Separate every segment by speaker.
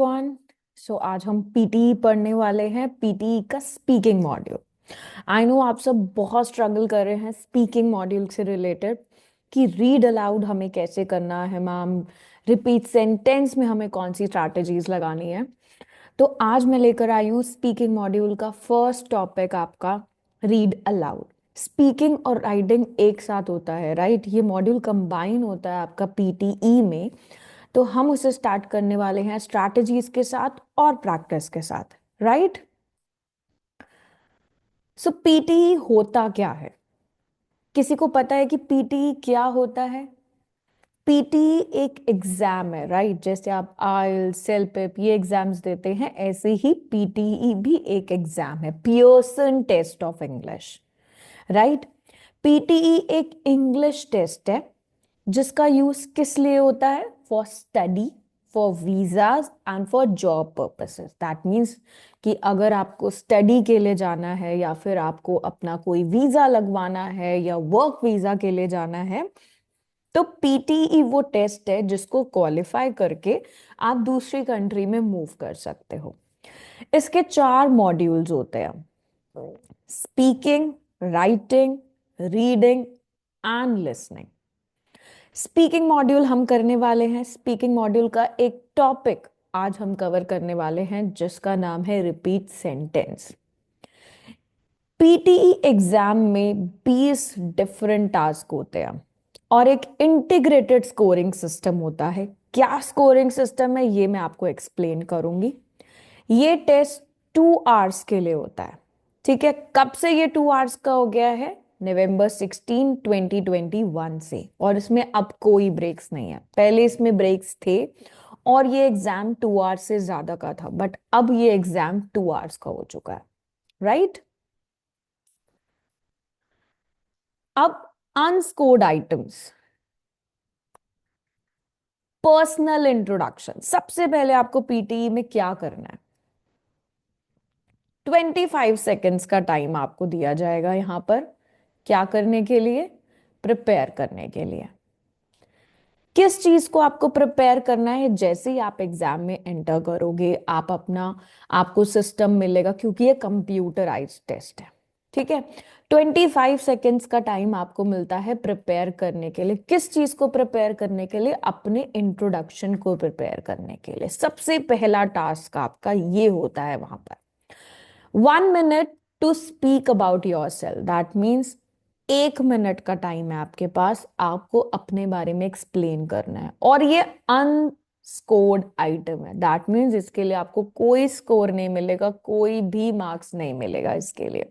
Speaker 1: One. आज हम PT पढ़ने वाले हैं, पीटी का स्पीकिंग मॉड्यूल। आई नो आप सब बहुत स्ट्रगल कर रहे हैं स्पीकिंग मॉड्यूल से रिलेटेड कि रीड अलाउड हमें कैसे करना है मैम, रिपीट सेंटेंस में हमें कौन सी स्ट्रैटेजीज लगानी है। तो आज मैं लेकर आई हूँ स्पीकिंग मॉड्यूल का फर्स्ट टॉपिक आपका, रीड अलाउड। स्पीकिंग और राइटिंग एक साथ होता है, राइट? ये मॉड्यूल कंबाइन होता है आपका पीटीई में। तो हम उसे स्टार्ट करने वाले हैं स्ट्रैटेजीज के साथ और प्रैक्टिस के साथ, राइट? सो पीटी होता क्या है? किसी को पता है कि पीटी क्या होता है? पीटी एक एग्जाम है, राइट? जैसे आप आइल्स, सेलपेप ये एग्जाम्स देते हैं, ऐसे ही पीटीई भी एक एग्जाम है, Pearson test of English, right? PTE एक इंग्लिश टेस्ट है जिसका यूज किस लिए होता है? For study, for visas and for job purposes. That means कि अगर आपको स्टडी के लिए जाना है या फिर आपको अपना कोई वीजा लगवाना है या वर्क वीजा के लिए जाना है, तो पीटीई वो टेस्ट है जिसको क्वालिफाई करके आप दूसरी कंट्री में मूव कर सकते हो। इसके 4 मॉड्यूल्स होते हैं: speaking, writing, reading and listening. Speaking module हम करने वाले हैं, स्पीकिंग मॉड्यूल का एक टॉपिक आज हम कवर करने वाले हैं जिसका नाम है रिपीट सेंटेंस। पीटीई एग्जाम में 20 डिफरेंट टास्क होते हैं और एक इंटीग्रेटेड स्कोरिंग सिस्टम होता है। क्या स्कोरिंग सिस्टम है ये मैं आपको एक्सप्लेन करूंगी। ये टेस्ट 2 आवर्स के लिए होता है, ठीक है? कब से ये 2 आवर्स का हो गया है? नवंबर 16, 2021 से। और इसमें अब कोई ब्रेक्स नहीं है, पहले इसमें ब्रेक्स थे और ये एग्जाम 2 आवर्स से ज्यादा का था, बट अब ये एग्जाम 2 आवर्स का हो चुका है, राइट? अब अनस्कोर्ड आइटम्स, पर्सनल इंट्रोडक्शन। सबसे पहले आपको पीटीई में क्या करना है? 25 सेकेंड्स का टाइम आपको दिया जाएगा यहां पर। क्या करने के लिए? प्रिपेयर करने के लिए। किस चीज को आपको प्रिपेयर करना है? जैसे ही आप एग्जाम में एंटर करोगे, आप अपना आपको सिस्टम मिलेगा, क्योंकि ये कंप्यूटराइज्ड टेस्ट है, ठीक है? 25 सेकेंड्स का टाइम आपको मिलता है प्रिपेयर करने के लिए। किस चीज को प्रिपेयर करने के लिए? अपने इंट्रोडक्शन को प्रिपेयर करने के लिए। सबसे पहला टास्क आपका ये होता है वहां पर, 1 minute to speak about your self. That means 1 minute का टाइम है आपके पास, आपको अपने बारे में एक्सप्लेन करना है। और ये अनस्कोर्ड आइटम है, दैट मीन्स इसके लिए आपको कोई स्कोर नहीं मिलेगा, कोई भी मार्क्स नहीं मिलेगा इसके लिए।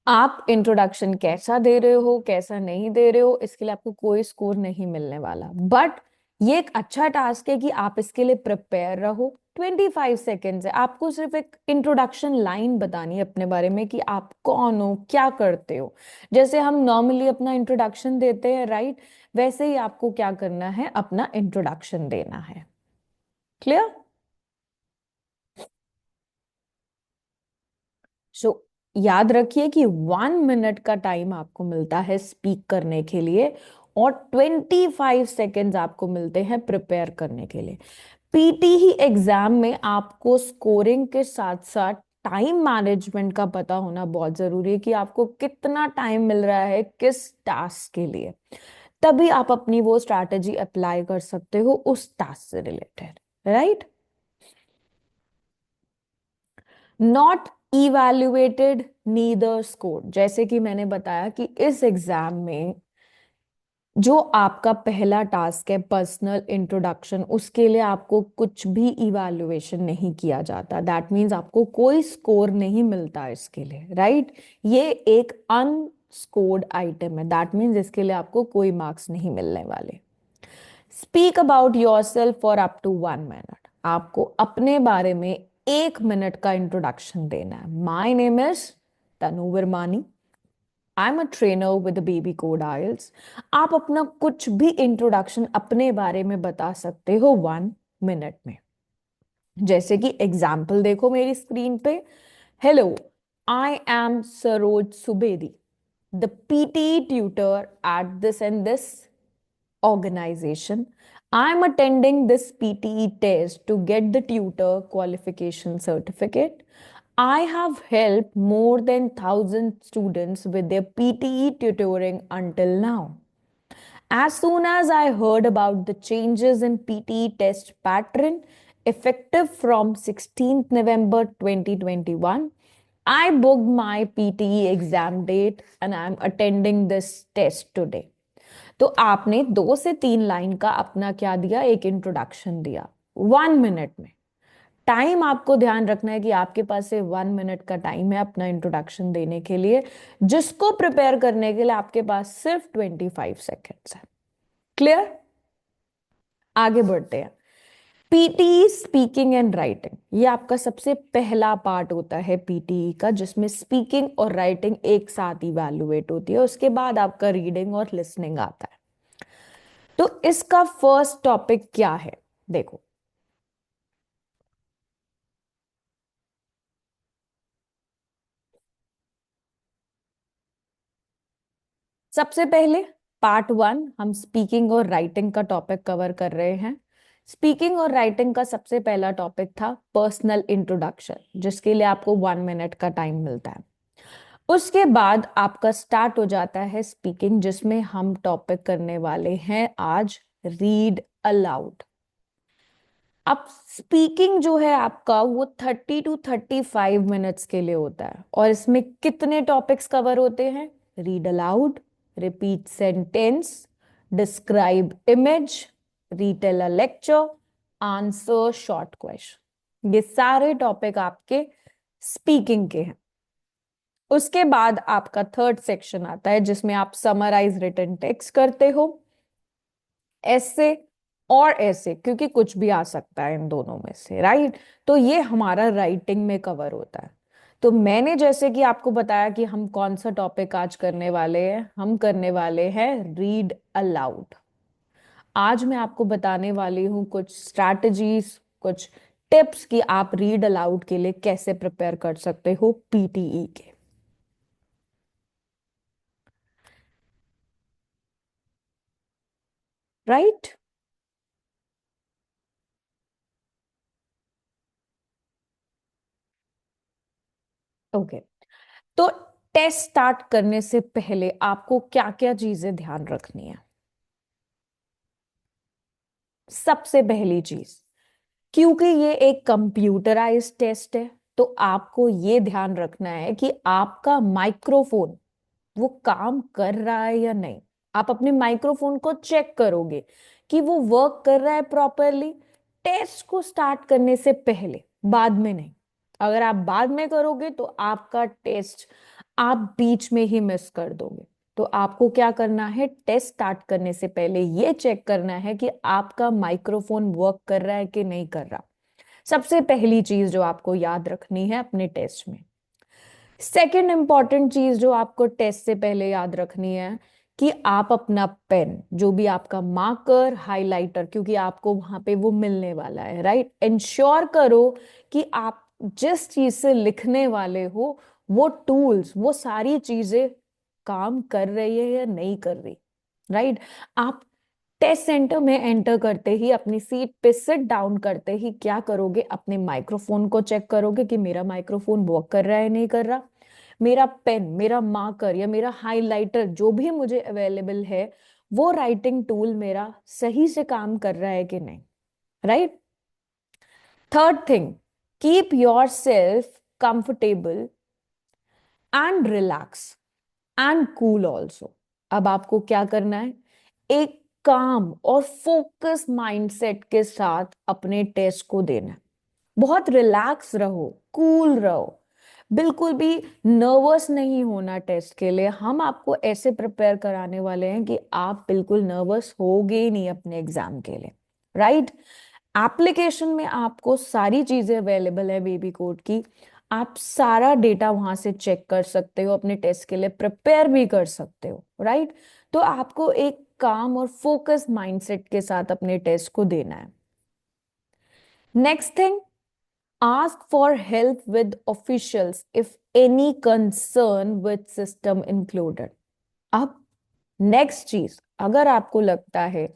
Speaker 1: आप इंट्रोडक्शन कैसा दे रहे हो, कैसा नहीं दे रहे हो, इसके लिए आपको कोई स्कोर नहीं मिलने वाला। बट ये एक अच्छा टास्क है कि आप इसके लिए प्रिपेयर रहो। 25 सेकेंड्स है, आपको सिर्फ एक इंट्रोडक्शन लाइन बतानी है अपने बारे में कि आप कौन हो, क्या करते हो। जैसे हम नॉर्मली अपना इंट्रोडक्शन देते हैं, राइट? वैसे ही आपको क्या करना है, अपना इंट्रोडक्शन देना है। क्लियर? सो याद रखिए कि 1 मिनट का टाइम आपको मिलता है स्पीक करने के लिए और 25 सेकेंड्स आपको मिलते हैं प्रिपेयर करने के लिए। पीटी ही एग्जाम में आपको स्कोरिंग के साथ साथ टाइम मैनेजमेंट का पता होना बहुत जरूरी है कि आपको कितना टाइम मिल रहा है किस टास्क के लिए। तभी आप अपनी वो स्ट्रैटेजी अप्लाई कर सकते हो उस टास्क से related, right? Not evaluated neither score. जैसे कि मैंने बताया कि इस एग्जाम में जो आपका पहला टास्क है पर्सनल इंट्रोडक्शन, उसके लिए आपको कुछ भी इवैल्यूएशन नहीं किया जाता। दैट मीन्स आपको कोई स्कोर नहीं मिलता इसके लिए, राइट? ये एक अनस्कोर्ड आइटम है, दैट मीन्स इसके लिए आपको कोई मार्क्स नहीं मिलने वाले। Speak about your self for up to 1 minute. आपको अपने बारे में 1 मिनट का इंट्रोडक्शन देना है। My name is Tanu Varmani, I am a trainer with baby code isles. आप अपना कुछ भी इंट्रोडक्शन अपने बारे में बता सकते हो 1 मिनट में। जैसे कि एग्जाम्पल देखो मेरी स्क्रीन पे, hello, I am Saroj Subedi, the PT tutor at this and this organization. I'm attending this PTE test to get the tutor qualification certificate. I have helped more than 1,000 students with their PTE tutoring until now. As soon as I heard about the changes in PTE test pattern effective from 16th November 2021, I booked my PTE exam date and I'm attending this test today. तो आपने 2 से 3 line का अपना क्या दिया, एक introduction दिया 1 minute में। टाइम आपको ध्यान रखना है कि आपके पास से 1 मिनट का टाइम है अपना इंट्रोडक्शन देने के लिए, जिसको प्रिपेयर करने के लिए आपके पास सिर्फ 25 सेकेंड्स है। क्लियर? आगे बढ़ते हैं। पीटीई स्पीकिंग एंड राइटिंग, ये आपका सबसे पहला पार्ट होता है पीटीई का, जिसमें स्पीकिंग और राइटिंग एक साथ इवैल्यूएट होती है। उसके बाद आपका रीडिंग और लिसनिंग आता है। तो इसका फर्स्ट टॉपिक क्या है, देखो। सबसे पहले पार्ट 1 हम स्पीकिंग और राइटिंग का टॉपिक कवर कर रहे हैं। स्पीकिंग और राइटिंग का सबसे पहला टॉपिक था पर्सनल इंट्रोडक्शन, जिसके लिए आपको 1 मिनट का टाइम मिलता है। उसके बाद आपका स्टार्ट हो जाता है स्पीकिंग, जिसमें हम टॉपिक करने वाले हैं आज रीड अलाउड। अब स्पीकिंग जो है आपका वो 30 to 35 मिनट्स के लिए होता है, और इसमें कितने टॉपिक्स कवर होते हैं? Read aloud, repeat sentence, describe image, retail अ लेक्चर, आंसर शॉर्ट क्वेश्चन। ये सारे टॉपिक आपके स्पीकिंग के हैं। उसके बाद आपका थर्ड सेक्शन आता है, जिसमें आप समराइज रिटन टेक्स्ट करते हो, ऐसे और ऐसे, क्योंकि कुछ भी आ सकता है इन दोनों में से, राइट। तो ये हमारा राइटिंग में कवर होता है। तो मैंने जैसे कि आपको बताया कि हम कौन सा टॉपिक आज करने वाले हैं, हम करने वाले हैं रीड अलाउड। आज मैं आपको बताने वाली हूँ कुछ स्ट्रैटेजीज, कुछ टिप्स कि आप रीड अलाउड के लिए कैसे प्रिपेयर कर सकते हो पीटीई के। राइट? ओके। तो टेस्ट स्टार्ट करने से पहले आपको क्या क्या चीजें ध्यान रखनी है? सबसे पहली चीज, क्योंकि ये एक कंप्यूटराइज्ड टेस्ट है, तो आपको ये ध्यान रखना है कि आपका माइक्रोफोन वो काम कर रहा है या नहीं। आप अपने माइक्रोफोन को चेक करोगे कि वो वर्क कर रहा है प्रॉपरली टेस्ट को स्टार्ट करने से पहले, बाद में नहीं। अगर आप बाद में करोगे तो आपका टेस्ट आप बीच में ही मिस कर दोगे। तो आपको क्या करना है, टेस्ट स्टार्ट करने से पहले ये चेक करना है कि आपका माइक्रोफोन वर्क कर रहा है कि नहीं कर रहा। सबसे पहली चीज जो आपको याद रखनी है अपने टेस्ट में। सेकेंड इंपॉर्टेंट चीज जो आपको टेस्ट से पहले याद रखनी है कि आप अपना पेन, जो भी आपका मार्कर, हाइलाइटर, क्योंकि आपको वहां पे वो मिलने वाला है, राइट, इंश्योर करो कि आप जिस चीज से लिखने वाले हो वो टूल्स, वो सारी चीजें काम कर रही है या नहीं कर रही, राइट। आप टेस्ट सेंटर में एंटर करते ही, अपनी सीट पे सिट डाउन करते ही क्या करोगे, अपने माइक्रोफोन को चेक करोगे कि मेरा माइक्रोफोन वर्क कर रहा है नहीं कर रहा। मेरा पेन, मेरा मार्कर या मेरा हाइलाइटर जो भी मुझे अवेलेबल है, वो राइटिंग टूल मेरा सही से काम कर रहा है कि नहीं, right. Third thing, keep your self comfortable and relax and cool also. अब आपको क्या करना है, एक काम और फोकस माइंडसेट के साथ अपने टेस्ट को देना है। बहुत रिलैक्स रहो, कूल रहो, बिल्कुल भी नर्वस नहीं होना टेस्ट के लिए। हम आपको ऐसे प्रिपेयर कराने वाले हैं कि आप बिल्कुल नर्वस होगे ही नहीं अपने एग्जाम के लिए, राइट। एप्लीकेशन में आपको सारी चीजें अवेलेबल है बेबी कोड की, आप सारा डेटा वहां से चेक कर सकते हो, अपने टेस्ट के लिए प्रिपेयर भी कर सकते हो, राइट। तो आपको एक काम और फोकस माइंडसेट के साथ अपने टेस्ट को देना है। Next thing, ask for help with officials if any concern with system included। अब नेक्स्ट चीज, अगर आपको लगता है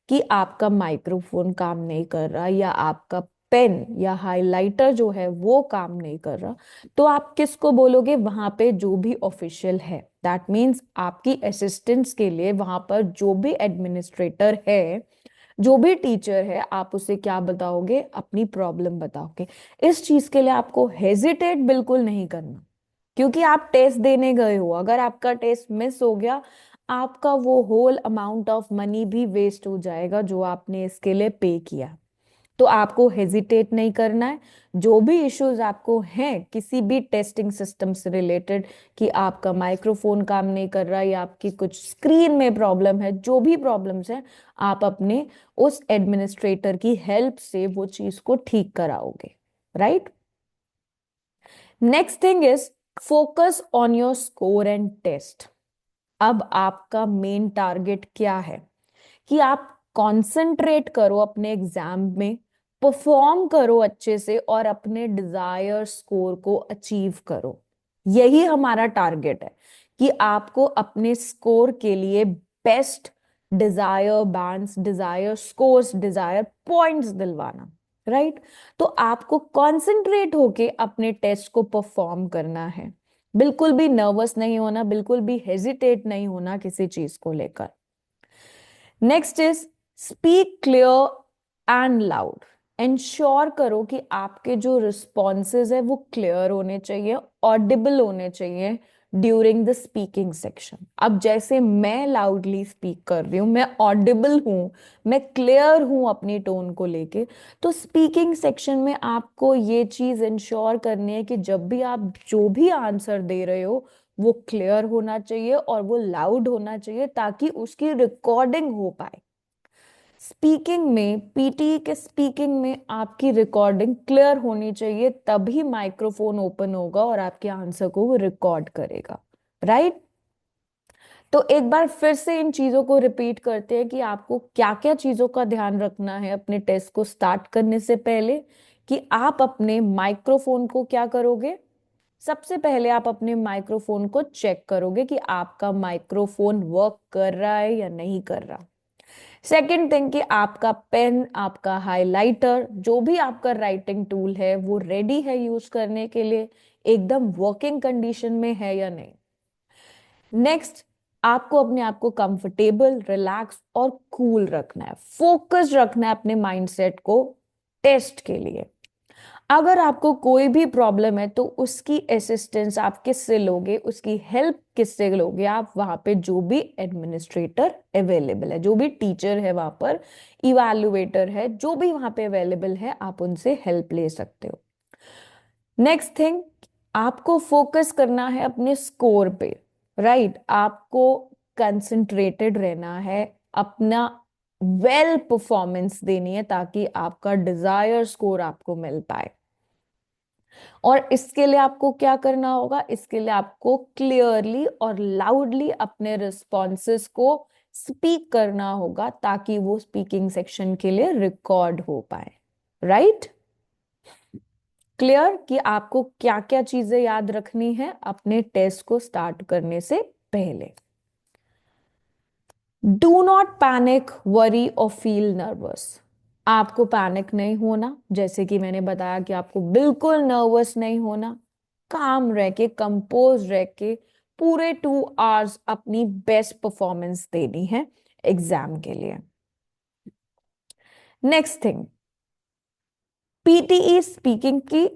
Speaker 1: कि आपका माइक्रोफोन काम नहीं कर रहा या आपका पेन या हाइलाइटर जो है वो काम नहीं कर रहा, तो आप किसको बोलोगे? वहां पे जो भी ऑफिशियल है, दैट मीन्स आपकी असिस्टेंट्स के लिए वहां पर जो भी एडमिनिस्ट्रेटर है, जो भी टीचर है, आप उसे क्या बताओगे? अपनी प्रॉब्लम बताओगे। इस चीज के लिए आपको हेजिटेट बिल्कुल नहीं करना, क्योंकि आप टेस्ट देने गए हो। अगर आपका टेस्ट मिस हो गया, आपका वो होल अमाउंट ऑफ मनी भी वेस्ट हो जाएगा जो आपने इसके लिए पे किया। तो आपको हेजिटेट नहीं करना है। जो भी इश्यूज आपको हैं किसी भी टेस्टिंग सिस्टम से रिलेटेड, कि आपका माइक्रोफोन काम नहीं कर रहा या आपकी कुछ स्क्रीन में प्रॉब्लम है, जो भी प्रॉब्लम्स है, आप अपने उस एडमिनिस्ट्रेटर की हेल्प से वो चीज को ठीक कराओगे, right? Next thing is focus on your score and test. अब आपका मेन टारगेट क्या है? कि आप कंसंट्रेट करो अपने एग्जाम में, परफॉर्म करो अच्छे से और अपने डिजायर स्कोर को अचीव करो। यही हमारा टारगेट है कि आपको अपने स्कोर के लिए best desire bands, desire scores, desire points दिलवाना, राइट? तो आपको कंसंट्रेट होके अपने टेस्ट को परफॉर्म करना है। बिल्कुल भी नर्वस नहीं होना, बिल्कुल भी हेजिटेट नहीं होना किसी चीज को लेकर। Next is speak clear and loud. Ensure करो कि आपके जो रिस्पॉन्सेज है वो क्लियर होने चाहिए, ऑडिबल होने चाहिए ड्यूरिंग द स्पीकिंग सेक्शन। अब जैसे मैं लाउडली स्पीक कर रही हूँ, मैं ऑडिबल हूँ, मैं क्लियर हूँ अपनी टोन को लेके, तो स्पीकिंग सेक्शन में आपको ये चीज इंश्योर करनी है कि जब भी आप जो भी आंसर दे रहे हो वो क्लियर होना चाहिए और वो लाउड होना चाहिए, ताकि उसकी रिकॉर्डिंग हो पाए। स्पीकिंग में, पीटी के स्पीकिंग में आपकी रिकॉर्डिंग क्लियर होनी चाहिए, तभी माइक्रोफोन ओपन होगा और आपके आंसर को वो रिकॉर्ड करेगा, राइट? तो एक बार फिर से इन चीजों को रिपीट करते हैं कि आपको क्या क्या चीजों का ध्यान रखना है अपने टेस्ट को स्टार्ट करने से पहले। कि आप अपने माइक्रोफोन को क्या करोगे? सबसे पहले आप अपने माइक्रोफोन को चेक करोगे कि आपका माइक्रोफोन वर्क कर रहा है या नहीं कर रहा। सेकेंड थिंग, कि आपका पेन, आपका हाइलाइटर, जो भी आपका राइटिंग टूल है वो रेडी है यूज करने के लिए, एकदम वर्किंग कंडीशन में है या नहीं। नेक्स्ट, आपको अपने आप को कंफर्टेबल, रिलैक्स और कूल रखना है, फोकस रखना है अपने माइंडसेट को टेस्ट के लिए। अगर आपको कोई भी प्रॉब्लम है तो उसकी असिस्टेंस आप किससे लोगे, उसकी हेल्प किससे लोगे? आप वहां पे जो भी एडमिनिस्ट्रेटर अवेलेबल है, जो भी टीचर है वहां पर, इवैल्यूएटर है, जो भी वहां पे अवेलेबल है, आप उनसे हेल्प ले सकते हो। नेक्स्ट थिंग, आपको फोकस करना है अपने स्कोर पे, राइट? आपको कंसंट्रेटेड रहना है, अपना वेल परफॉर्मेंस देनी है ताकि आपका डिजायर स्कोर आपको मिल पाए। और इसके लिए आपको क्या करना होगा? इसके लिए आपको क्लियरली और लाउडली अपने रिस्पॉन्सेस को स्पीक करना होगा ताकि वो स्पीकिंग सेक्शन के लिए रिकॉर्ड हो पाए, राइट? क्लियर कि आपको क्या क्या चीजें याद रखनी है अपने टेस्ट को स्टार्ट करने से पहले। डू नॉट पैनिक, वरी और फील नर्वस। आपको पैनिक नहीं होना, जैसे कि मैंने बताया कि आपको बिल्कुल नर्वस नहीं होना, काम रह के, कंपोज रह के पूरे 2 आवर्स अपनी बेस्ट परफॉर्मेंस देनी है एग्जाम के लिए। नेक्स्ट थिंग, पीटीई स्पीकिंग की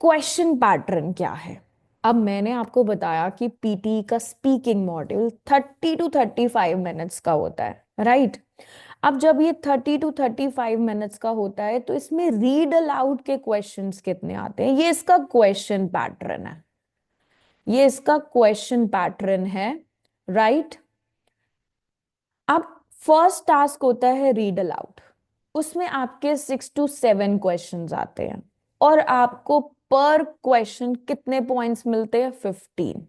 Speaker 1: क्वेश्चन पैटर्न क्या है? अब मैंने आपको बताया कि पीटीई का स्पीकिंग मॉड्यूल 30 to 35 मिनट्स का होता है, राइट? अब जब ये 30 to 35 मिनट्स का होता है तो इसमें रीड अलाउड के क्वेश्चंस कितने आते हैं? ये इसका क्वेश्चन पैटर्न है, ये इसका क्वेश्चन पैटर्न है, राइट? अब फर्स्ट टास्क होता है रीड अलाउड, उसमें आपके 6 to 7 क्वेश्चंस आते हैं और आपको पर क्वेश्चन कितने पॉइंट्स मिलते हैं? 15।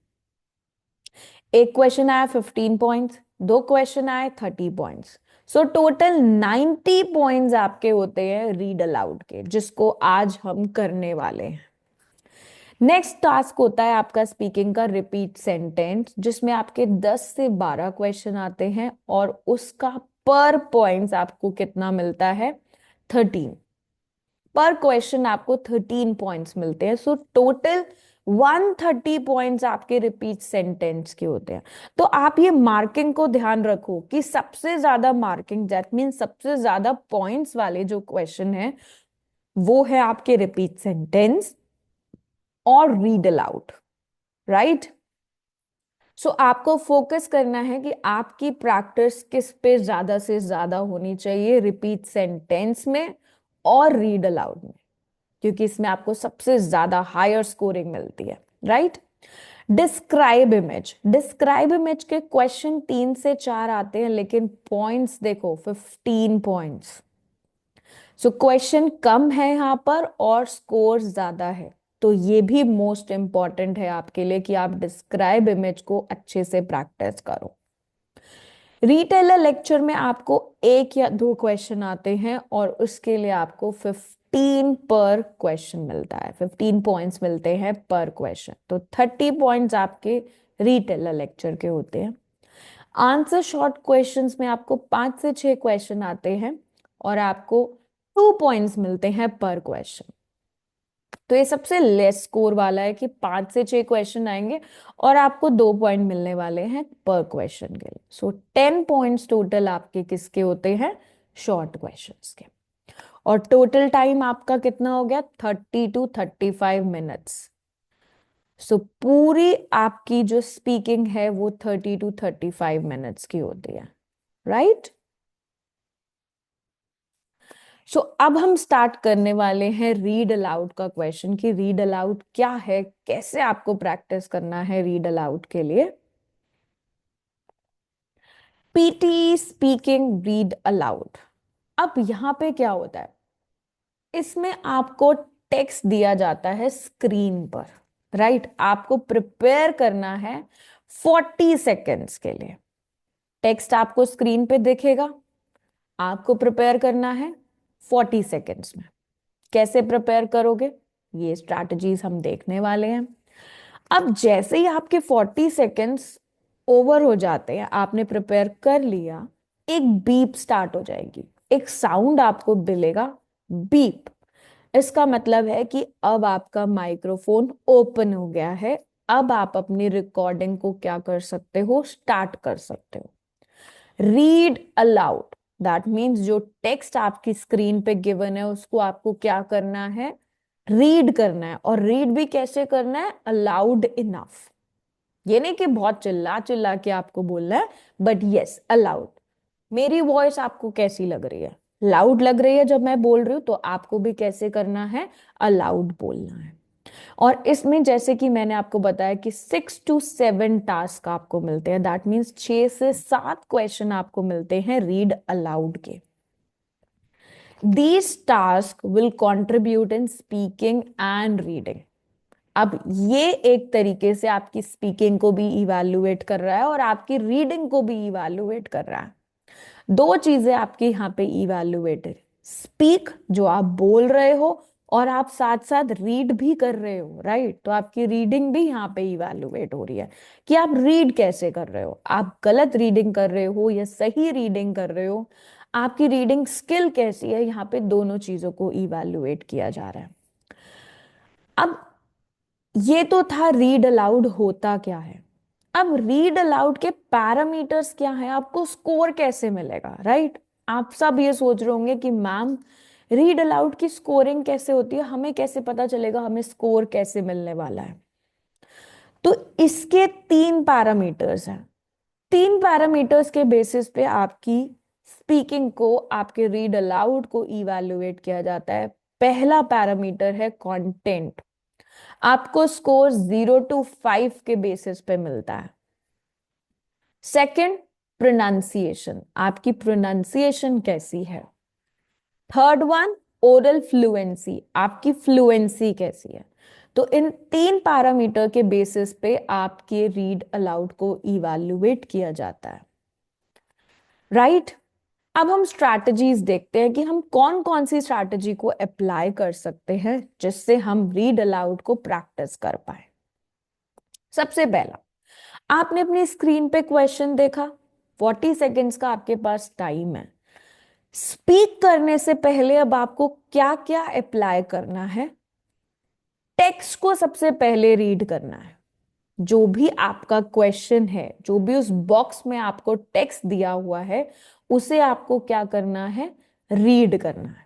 Speaker 1: एक क्वेश्चन आया 15 पॉइंट्स, दो क्वेश्चन आए 30 पॉइंट्स, सो टोटल 90 पॉइंट्स आपके होते हैं रीड अलाउड के, जिसको आज हम करने वाले हैं। नेक्स्ट टास्क होता है आपका स्पीकिंग का रिपीट सेंटेंस, जिसमें आपके 10 से 12 क्वेश्चन आते हैं और उसका पर पॉइंट्स आपको कितना मिलता है? 13। पर क्वेश्चन आपको 13 पॉइंट्स मिलते हैं। सो टोटल 130 पॉइंट्स आपके रिपीट सेंटेंस के होते हैं। तो आप ये मार्किंग को ध्यान रखो कि सबसे ज्यादा मार्किंग, दैट मीन सबसे ज्यादा पॉइंट्स वाले जो क्वेश्चन है वो है आपके रिपीट सेंटेंस और रीड अलाउड, राइट? सो आपको फोकस करना है कि आपकी प्रैक्टिस किस पे ज्यादा से ज्यादा होनी चाहिए, रिपीट सेंटेंस में और रीड अलाउड में, क्योंकि इसमें आपको सबसे ज्यादा हायर स्कोरिंग मिलती है, right? Describe image. Describe image के क्वेश्चन 3 से 4 आते हैं, लेकिन पॉइंट्स देखो 15 पॉइंट्स। सो क्वेश्चन कम है यहां पर और स्कोर ज्यादा है, तो ये भी मोस्ट इंपॉर्टेंट है आपके लिए कि आप डिस्क्राइब इमेज को अच्छे से प्रैक्टिस करो। रिटेलर लेक्चर में आपको 1 या 2 क्वेश्चन आते हैं और उसके लिए आपको 15 पर क्वेश्चन मिलता है, 15 पॉइंट्स मिलते हैं पर क्वेश्चन। तो 30 पॉइंट्स आपके रिटेलर लेक्चर के होते हैं। आंसर शॉर्ट क्वेश्चंस में आपको 5 से 6 क्वेश्चन आते हैं और आपको 2 पॉइंट्स मिलते हैं पर क्वेश्चन। तो ये सबसे लेस स्कोर वाला है कि 5 से 6 क्वेश्चन आएंगे और आपको 2 पॉइंट मिलने वाले हैं पर क्वेश्चन के लिए। सो 10 पॉइंट्स टोटल आपके किसके होते हैं? शॉर्ट क्वेश्चंस के। और टोटल टाइम आपका कितना हो गया? 30 to 35 मिनट्स। सो पूरी आपकी जो स्पीकिंग है वो 30 to 35 मिनट्स की होती है, राइट? सो अब हम स्टार्ट करने वाले हैं रीड अलाउड का क्वेश्चन कि रीड अलाउड क्या है, कैसे आपको प्रैक्टिस करना है रीड अलाउड के लिए। PT speaking read aloud. अब यहां पे क्या होता है, इसमें आपको टेक्स्ट दिया जाता है स्क्रीन पर, राइट? आपको प्रिपेयर करना है 40 सेकेंड्स के लिए। टेक्स्ट आपको स्क्रीन पे दिखेगा, आपको प्रिपेयर करना है 40 सेकेंड्स में। कैसे प्रिपेयर करोगे, ये स्ट्रैटेजीज हम देखने वाले हैं। अब जैसे ही आपके 40 सेकेंड्स ओवर हो जाते हैं, आपने प्रिपेयर कर लिया, एक बीप स्टार्ट हो जाएगी, एक साउंड आपको मिलेगा, बीप। इसका मतलब है कि अब आपका माइक्रोफोन ओपन हो गया है, अब आप अपनी रिकॉर्डिंग को क्या कर सकते हो? स्टार्ट कर सकते हो। रीड अलाउड, दैट मीन्स जो टेक्स्ट आपकी स्क्रीन पे गिवन है उसको आपको क्या करना है? रीड करना है। और रीड भी कैसे करना है? Allowed enough. ये नहीं कि बहुत चिल्ला चिल्ला के आपको बोलना है, बट यस अलाउड। मेरी वॉइस आपको कैसी लग रही है? लाउड लग रही है जब मैं बोल रही हूं, तो आपको भी कैसे करना है? अलाउड बोलना है। और इसमें जैसे कि मैंने आपको बताया कि 6 to 7 टास्क आपको मिलते हैं, दैट मीन्स 6 से 7 क्वेश्चन आपको मिलते हैं रीड अलाउड के। These task will contribute in speaking and reading. अब ये एक तरीके से आपकी स्पीकिंग को भी इवैल्यूएट कर रहा है और आपकी रीडिंग को भी इवैल्यूएट कर रहा है। दो चीजें आपकी यहाँ पे इवैल्यूएटेड, स्पीक जो आप बोल रहे हो और आप साथ साथ रीड भी कर रहे हो, राइट? तो आपकी रीडिंग भी यहाँ पे इवैल्यूएट हो रही है कि आप रीड कैसे कर रहे हो, आप गलत रीडिंग कर रहे हो या सही रीडिंग कर रहे हो, आपकी रीडिंग स्किल कैसी है, यहाँ पे दोनों चीजों को इवैल्यूएट किया जा रहा है। अब ये तो था रीड अलाउड होता क्या है। अब रीड अलाउड के पैरामीटर्स क्या है, आपको स्कोर कैसे मिलेगा, राइट? आप सब ये सोच रहे होंगे कि मैम रीड अलाउड की स्कोरिंग कैसे होती है, हमें कैसे पता चलेगा हमें स्कोर कैसे मिलने वाला है? तो इसके 3 पैरामीटर्स हैं। 3 पैरामीटर्स के बेसिस पे आपकी स्पीकिंग को, आपके रीड अलाउड को इवैल्यूएट किया जाता है। पहला पैरामीटर है कंटेंट। आपको स्कोर 0 to 5 के बेसिस पे मिलता है। सेकंड, प्रोनाउंसिएशन, आपकी प्रोनाउंसिएशन कैसी है। थर्ड वन, ओरल फ्लुएंसी, आपकी फ्लुएंसी कैसी है। तो इन 3 पैरामीटर के बेसिस पे आपके रीड अलाउड को इवैल्यूएट किया जाता है, राइट? अब हम स्ट्रैटेजीज देखते हैं कि हम कौन कौन सी स्ट्रैटेजी को अप्लाई कर सकते हैं जिससे हम रीड अलाउड को प्रैक्टिस कर पाए। सबसे पहला, आपने अपनी स्क्रीन पे क्वेश्चन देखा, 40 सेकेंड्स का आपके पास टाइम है। स्पीक करने से पहले अब आपको क्या क्या अप्लाई करना है? टेक्स्ट को सबसे पहले रीड करना है। जो भी आपका क्वेश्चन है, जो भी उस बॉक्स में आपको टेक्स्ट दिया हुआ है, उसे आपको क्या करना है? रीड करना है।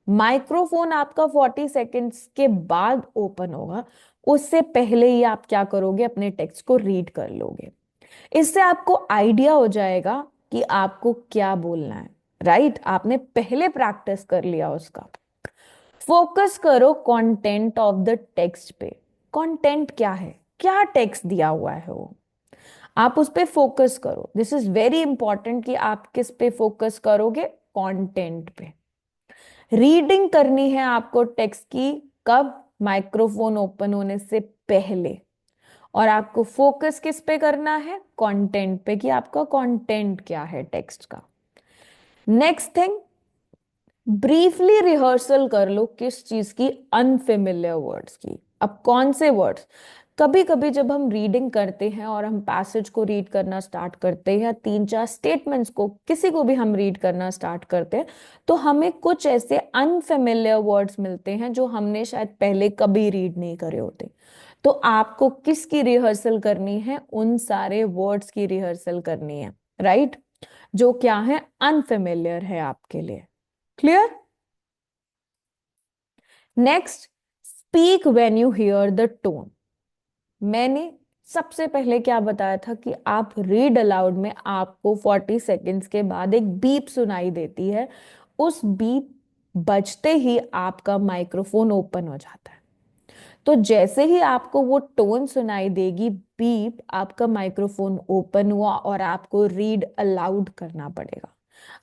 Speaker 1: माइक्रोफोन आपका 40 सेकेंड्स के बाद ओपन होगा, उससे पहले ही आप क्या करोगे? अपने टेक्स्ट को रीड कर लोगे। इससे आपको आइडिया हो जाएगा कि आपको क्या बोलना है, राइट? आपने पहले प्रैक्टिस कर लिया उसका। फोकस करो कंटेंट ऑफ द टेक्स्ट पे। कंटेंट क्या है? क्या टेक्स्ट दिया हुआ है वो, आप उस पे फोकस करो। दिस इज वेरी इंपॉर्टेंट कि आप किस पे फोकस करोगे? कंटेंट पे। रीडिंग करनी है आपको टेक्स्ट की, कब? माइक्रोफोन ओपन होने से पहले। और आपको फोकस किस पे करना है? कंटेंट पे, कि आपका कंटेंट क्या है टेक्स्ट का। नेक्स्ट थिंग, ब्रीफली रिहर्सल कर लो किस चीज की? अनफेमिलियर वर्ड्स की। अब कौन से वर्ड्स? कभी कभी जब हम रीडिंग करते हैं और हम पैसेज को रीड करना स्टार्ट करते हैं, या 3-4 स्टेटमेंट्स को, किसी को भी हम रीड करना स्टार्ट करते हैं, तो हमें कुछ ऐसे अनफेमिलियर वर्ड्स मिलते हैं जो हमने शायद पहले कभी रीड नहीं करे होते। तो आपको किसकी रिहर्सल करनी है? उन सारे वर्ड्स की रिहर्सल करनी है, राइट? जो क्या है? अनफेमिलियर है आपके लिए। Clear? Next, speak when you here the tone. मैंने सबसे पहले क्या बताया था कि आप रीड अलाउड में आपको 40 सेकेंड्स के बाद एक बीप सुनाई देती है। उस बीप बजते ही आपका माइक्रोफोन ओपन हो जाता है। तो जैसे ही आपको वो टोन सुनाई देगी, बीप, आपका माइक्रोफोन ओपन हुआ और आपको रीड अलाउड करना पड़ेगा।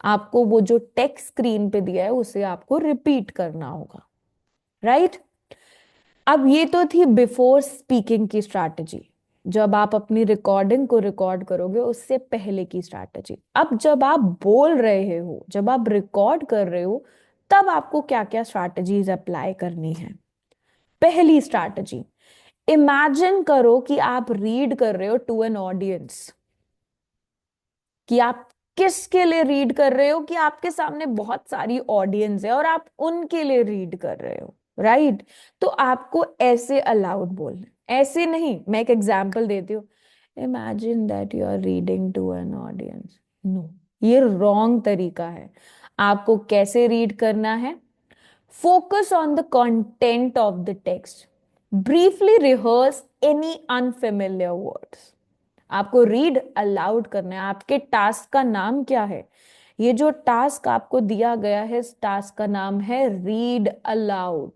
Speaker 1: आपको वो जो टेक्स्ट स्क्रीन पे दिया है उसे आपको रिपीट करना होगा, राइट? अब ये तो थी बिफोर स्पीकिंग की स्ट्रैटेजी, जब आप अपनी रिकॉर्डिंग को रिकॉर्ड करोगे उससे पहले की स्ट्रैटेजी। अब जब आप बोल रहे हो, जब आप रिकॉर्ड कर रहे हो, तब आपको क्या क्या स्ट्रैटेजीज अप्लाई करनी है? पहली स्ट्रैटेजी, इमेजिन करो कि आप रीड कर रहे हो टू एन ऑडियंस, कि आप किसके लिए रीड कर रहे हो? कि आपके सामने बहुत सारी ऑडियंस है और आप उनके लिए रीड कर रहे हो, राइट? तो आपको ऐसे अलाउड बोलना, ऐसे नहीं। मैं एक एग्जांपल देती हूँ, imagine that you are reading to an audience. No, ये रॉन्ग तरीका है। आपको कैसे रीड करना है? Focus on the content of the text. Briefly rehearse any unfamiliar words. आपको रीड अलाउड करना है। आपके टास्क का नाम क्या है? ये जो टास्क आपको दिया गया है, इस टास्क का नाम है रीड अलाउड,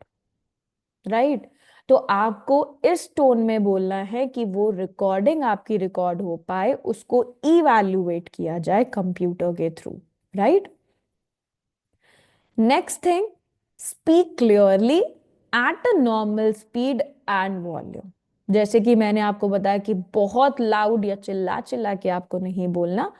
Speaker 1: राइट? तो आपको इस टोन में बोलना है कि वो रिकॉर्डिंग आपकी रिकॉर्ड हो पाए, उसको इवैल्यूएट किया जाए कंप्यूटर के through, right? Next thing, speak clearly at a normal speed and volume. जैसे कि मैंने आपको बताया कि बहुत लाउड या चिल्ला चिल्ला के आपको नहीं बोलना।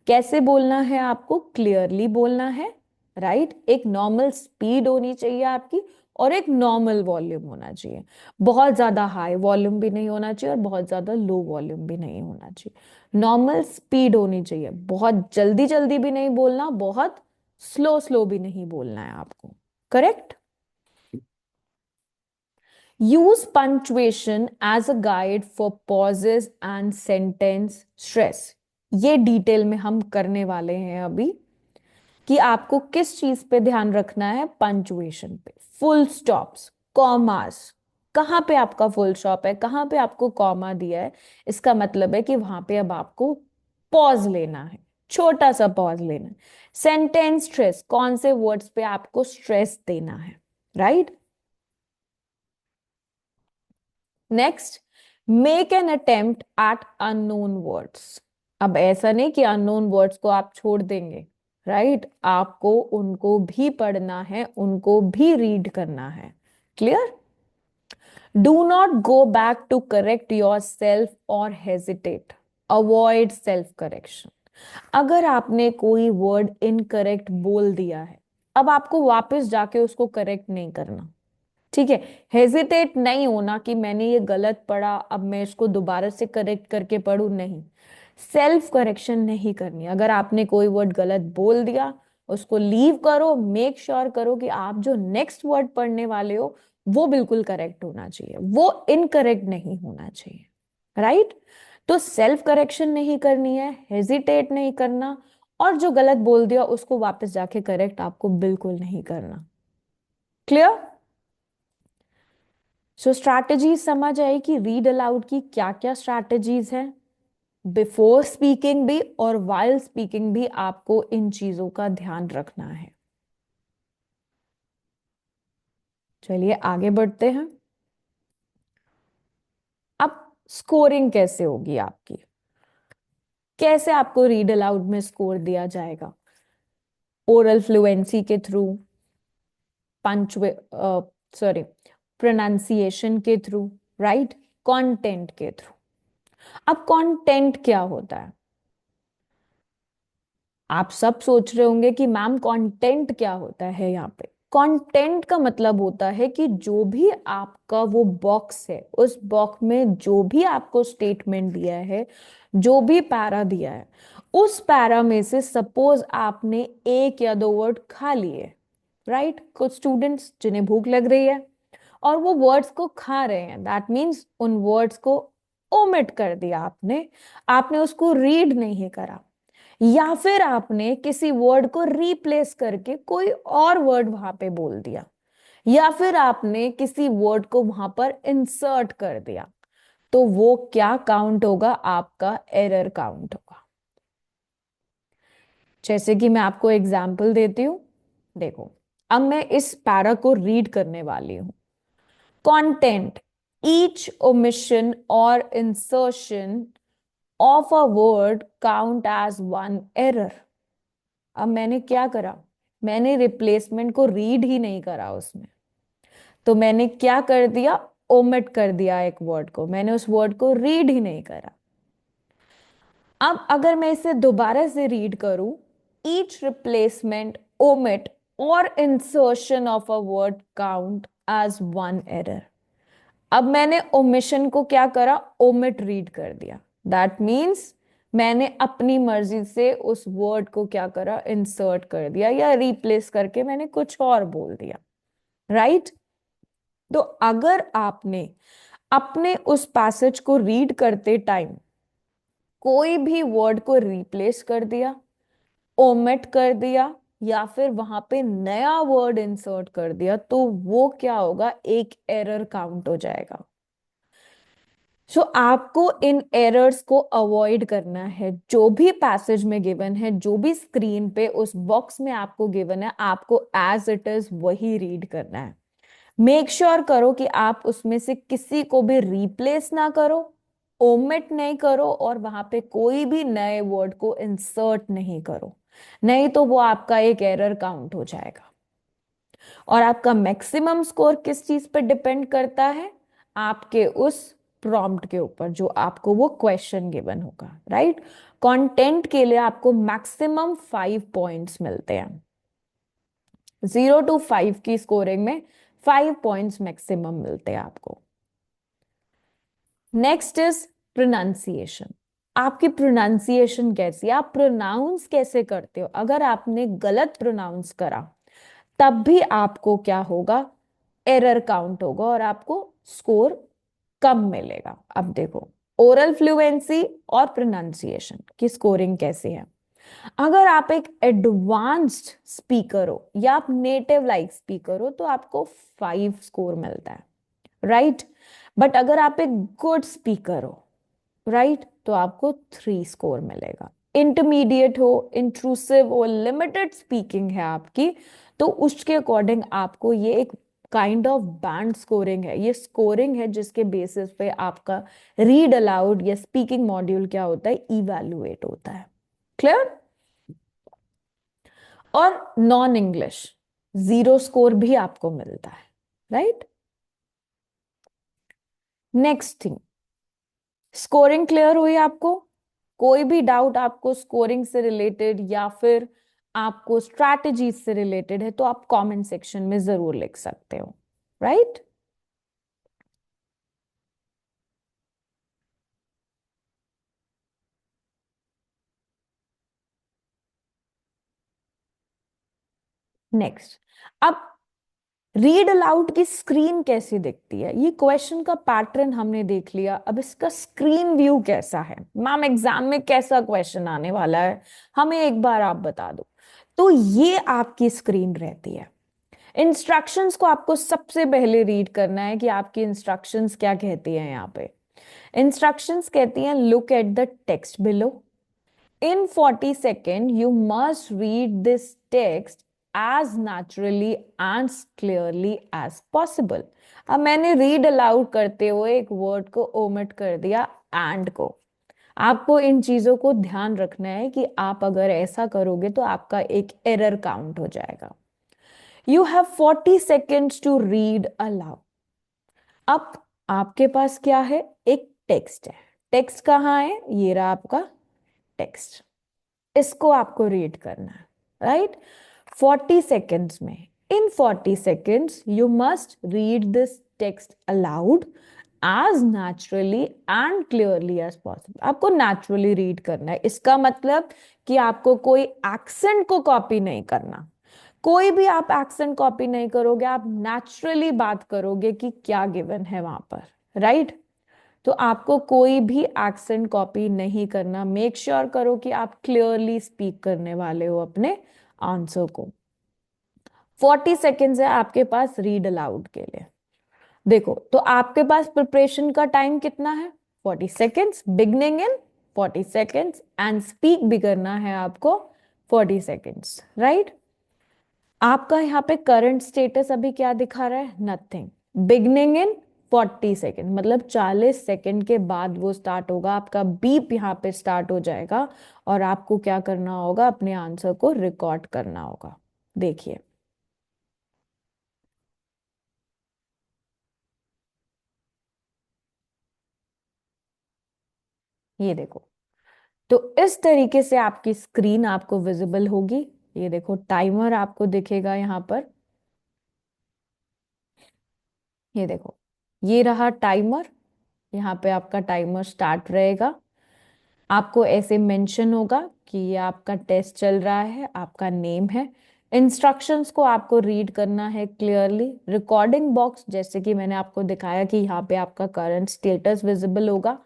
Speaker 1: कैसे बोलना है? आपको क्लियरली बोलना है, राइट? एक नॉर्मल स्पीड होनी चाहिए आपकी, और एक नॉर्मल वॉल्यूम होना चाहिए। बहुत ज्यादा हाई वॉल्यूम भी नहीं होना चाहिए और बहुत ज्यादा लो वॉल्यूम भी नहीं होना चाहिए। नॉर्मल स्पीड होनी चाहिए। बहुत जल्दी जल्दी भी नहीं बोलना, बहुत स्लो स्लो भी नहीं बोलना है आपको, correct? Use punctuation as a guide for pauses and sentence stress. ये डिटेल में हम करने वाले हैं अभी, कि आपको किस चीज पे ध्यान रखना है? पंक्चुएशन पे। फुल स्टॉप्स, कॉमास, कहां पे आपका फुल स्टॉप है, कहां पे आपको कॉमा दिया है, इसका मतलब है कि वहां पे अब आपको पॉज लेना है, छोटा सा पॉज लेना है। सेंटेंस स्ट्रेस, कौन से वर्ड्स पे आपको स्ट्रेस देना है, right? Next, make an attempt at unknown words. अब ऐसा नहीं कि अननोन वर्ड्स को आप छोड़ देंगे, राइट? आपको उनको भी पढ़ना है, उनको भी रीड करना है। Clear? Do not go back to correct your self और हेजिटेट। Avoid self correction. अगर आपने कोई वर्ड इनकरेक्ट बोल दिया है, अब आपको वापस जाके उसको करेक्ट नहीं करना, ठीक है? हेजिटेट नहीं होना कि मैंने ये गलत पढ़ा, अब मैं इसको दोबारा से करेक्ट करके पढ़ू, नहीं। सेल्फ करेक्शन नहीं करनी। अगर आपने कोई वर्ड गलत बोल दिया, उसको लीव करो, मेक श्योर करो कि आप जो नेक्स्ट वर्ड पढ़ने वाले हो वो बिल्कुल करेक्ट होना चाहिए, वो इनकरेक्ट नहीं होना चाहिए, राइट? तो सेल्फ करेक्शन नहीं करनी है, हेजिटेट नहीं करना, और जो गलत बोल दिया उसको वापस जाके करेक्ट आपको बिल्कुल नहीं करना। क्लियर? सो स्ट्रैटेजी समझ आई कि रीड अलाउड की क्या क्या स्ट्रैटेजीज हैं। बिफोर स्पीकिंग भी और वाइल स्पीकिंग भी आपको इन चीजों का ध्यान रखना है। चलिए आगे बढ़ते हैं। अब स्कोरिंग कैसे होगी आपकी, कैसे आपको रीड अलाउड में स्कोर दिया जाएगा? ओरल फ्लुएंसी के थ्रू, पंचुए सॉरी प्रोनाउंसिएशन के थ्रू, राइट, कंटेंट के थ्रू। अब कंटेंट क्या होता है? आप सब सोच रहे होंगे कि मैम कंटेंट क्या होता है। यहाँ पे कंटेंट का मतलब होता है कि जो भी आपका वो बॉक्स है, उस बॉक्स में जो भी आपको स्टेटमेंट दिया है, जो भी पैरा दिया है, उस पैरा में से सपोज आपने एक या दो वर्ड खा लिए, राइट? कुछ स्टूडेंट्स जिन्हें भूख लग रही है और वो वर्ड्स को खा रहे हैं, दैट मीन्स उन वर्ड्स को ओमिट कर दिया आपने, आपने उसको रीड नहीं करा, या फिर आपने किसी वर्ड को रिप्लेस करके कोई और वर्ड वहां पे बोल दिया, या फिर आपने किसी वर्ड को वहां पर इंसर्ट कर दिया, तो वो क्या काउंट होगा? आपका एरर काउंट होगा। जैसे कि मैं आपको एग्जांपल देती हूं, देखो, अब मैं इस पैरा को रीड करने वाली हूं। कंटेंट: ईच ओमिशन और insertion of a word count as one error. अब मैंने क्या करा? मैंने रिप्लेसमेंट को रीड ही नहीं करा उसमें, तो मैंने क्या कर दिया? ओमिट कर दिया एक वर्ड को, मैंने उस वर्ड को रीड ही नहीं करा। अब अगर मैं इसे दोबारा से रीड करूं, ईच रिप्लेसमेंट, ओमिट और insertion of a word count as one error. अब मैंने ओमिशन को क्या करा? ओमिट रीड कर दिया, दैट मीन्स मैंने अपनी मर्जी से उस वर्ड को क्या करा? इंसर्ट कर दिया या रिप्लेस करके मैंने कुछ और बोल दिया, राइट? तो अगर आपने अपने उस पैसेज को रीड करते टाइम कोई भी वर्ड को रिप्लेस कर दिया, ओमिट कर दिया, या फिर वहां पे नया वर्ड इंसर्ट कर दिया, तो वो क्या होगा? एक एरर काउंट हो जाएगा। सो आपको इन एरर्स को अवॉइड करना है। जो भी पैसेज में गिवन है, जो भी स्क्रीन पे उस बॉक्स में आपको गिवन है, आपको एज इट इज वही रीड करना है। मेक श्योर करो कि आप उसमें से किसी को भी रिप्लेस ना करो, ओमिट नहीं करो, और वहां पे कोई भी नए वर्ड को इंसर्ट नहीं करो, नहीं तो वो आपका एक एरर काउंट हो जाएगा। और आपका मैक्सिमम स्कोर किस चीज पर डिपेंड करता है? आपके उस प्रॉम्प्ट के ऊपर जो आपको वो क्वेश्चन गिवन होगा, राइट? कंटेंट के लिए आपको मैक्सिमम 5 पॉइंट्स मिलते हैं। 0 to 5 की स्कोरिंग में 5 पॉइंट्स मैक्सिमम मिलते हैं आपको। Next is pronunciation. आपकी प्रोनाउंसिएशन कैसी है? आप प्रोनाउंस कैसे करते हो? अगर आपने गलत प्रोनाउंस करा तब भी आपको क्या होगा? एरर काउंट होगा और आपको स्कोर कम मिलेगा। अब देखो, ओरल फ्लुएंसी और प्रोनाउंसिएशन की स्कोरिंग कैसी है? अगर आप एक एडवांस्ड स्पीकर हो या आप नेटिव लाइक स्पीकर हो तो आपको 5 स्कोर मिलता है, राइट? बट अगर आप एक गुड स्पीकर हो, राइट, तो आपको 3 स्कोर मिलेगा। इंटरमीडिएट हो, इंट्रूसिव हो, लिमिटेड स्पीकिंग है आपकी, तो उसके अकॉर्डिंग आपको ये एक काइंड ऑफ बैंड स्कोरिंग है। ये स्कोरिंग है जिसके बेसिस पे आपका रीड अलाउड या स्पीकिंग मॉड्यूल क्या होता है? इवैल्यूएट होता है। क्लियर? और नॉन इंग्लिश 0 स्कोर भी आपको मिलता है, right? Next thing, scoring clear हुई आपको? कोई भी डाउट आपको स्कोरिंग से रिलेटेड या फिर आपको स्ट्रैटेजी से रिलेटेड है तो आप कमेंट सेक्शन में जरूर लिख सकते हो, राइट? नेक्स्ट, अब रीड अलाउड की स्क्रीन कैसी दिखती है? ये क्वेश्चन का पैटर्न हमने देख लिया, अब इसका स्क्रीन व्यू कैसा है? मैम एग्जाम में कैसा क्वेश्चन आने वाला है, हमें एक बार आप बता दो। तो ये आपकी स्क्रीन रहती है। इंस्ट्रक्शंस को आपको सबसे पहले रीड करना है कि आपकी इंस्ट्रक्शंस क्या कहती हैं। यहाँ पे इंस्ट्रक्शंस कहती हैं, look at the text below. In 40 seconds, you must read this text as naturally and clearly as possible. अब मैंने रीड अलाउड करते हुए एक वर्ड को ओमिट कर दिया, एंड को। आपको इन चीजों को ध्यान रखना है कि आप अगर ऐसा करोगे तो आपका एक एरर काउंट हो जाएगा। You have 40 seconds to read aloud. अब आपके पास क्या है? एक टेक्स्ट है। टेक्स्ट कहाँ है? ये रहा आपका टेक्स्ट। इसको आपको रीड करना है, राइट? 40 सेकेंड्स में, in 40 seconds you must read this text aloud as naturally and clearly as possible. आपको नेचुरली रीड करना है। इसका मतलब कि आपको कोई एक्सेंट को कॉपी नहीं करना। कोई भी आप एक्सेंट कॉपी नहीं करोगे, आप नेचुरली बात करोगे कि क्या गिवन है वहां पर, राइट? तो आपको कोई भी एक्सेंट कॉपी नहीं करना। मेक श्योर करो कि आप क्लियरली स्पीक करने वाले हो अपने आंसर को। 40 सेकेंड्स है आपके पास रीड अलाउड के लिए। देखो, तो आपके पास प्रिपरेशन का टाइम कितना है? 40 seconds, beginning in 40 seconds, and speak भी करना है आपको 40 सेकेंड्स, राइट? आपका यहाँ पे करंट स्टेटस अभी क्या दिखा रहा है? नथिंग। बिगनिंग इन 40 सेकेंड, मतलब 40 सेकेंड के बाद वो स्टार्ट होगा, आपका बीप यहाँ पे स्टार्ट हो जाएगा और आपको क्या करना होगा? अपने आंसर को रिकॉर्ड करना होगा। देखिए, ये देखो, तो इस तरीके से आपकी स्क्रीन आपको विजिबल होगी। ये देखो, टाइमर आपको दिखेगा यहाँ पर। ये देखो, ये रहा टाइमर। यहाँ पे आपका टाइमर स्टार्ट रहेगा। आपको ऐसे मेंशन होगा कि ये आपका टेस्ट चल रहा है, आपका नेम है। इंस्ट्रक्शंस को आपको रीड करना है क्लियरली। रिकॉर्डिंग बॉक्स, जैसे कि मैंने आपको दिखाया कि यहाँ पे आपका करंट स्टेटस विजिबल होगा।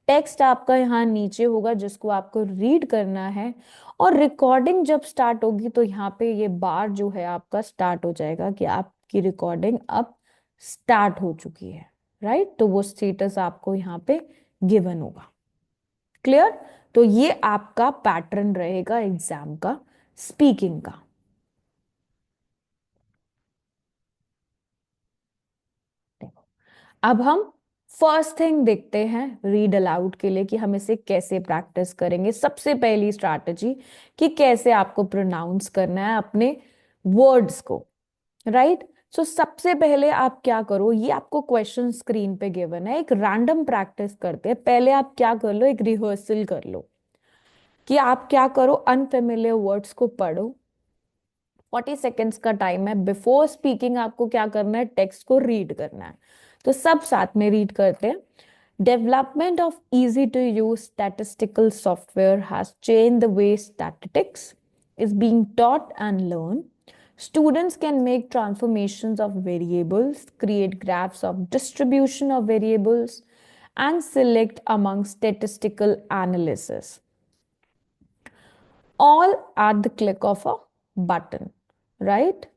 Speaker 1: टेक्स्ट आपका यहाँ नीचे होगा जिसको आपको रीड करना है। और रिकॉर्डिंग जब स्टार्ट होगी तो यहाँ पे ये बार जो है आपका स्टार्ट हो जाएगा कि आपकी रिकॉर्डिंग अब स्टार्ट हो चुकी है, राइट? तो वो स्टेटस आपको यहाँ पे गिवन होगा। क्लियर? तो ये आपका पैटर्न रहेगा एग्जाम का, स्पीकिंग का। देखो, अब हम फर्स्ट थिंग देखते हैं रीड अलाउड के लिए कि हम इसे कैसे प्रैक्टिस करेंगे। सबसे पहली स्ट्रैटेजी कि कैसे आपको प्रोनाउंस करना है अपने वर्ड्स को, राइट? सो सबसे पहले आप क्या करो, ये आपको क्वेश्चन स्क्रीन पे गिवन है, एक रैंडम प्रैक्टिस करते हैं। पहले आप क्या कर लो, एक रिहर्सल कर लो कि आप क्या करो, अनफेमिलियर वर्ड्स को पढ़ो। 40 सेकेंड्स का टाइम है। बिफोर स्पीकिंग आपको क्या करना है? टेक्स्ट को रीड करना है। तो सब साथ में रीड करते हैं। Development of easy to use statistical software has changed the way statistics is being taught and learned. Students can make transformations of variables, create graphs of distribution of variables, and select among statistical analysis, all at the click of a button, right?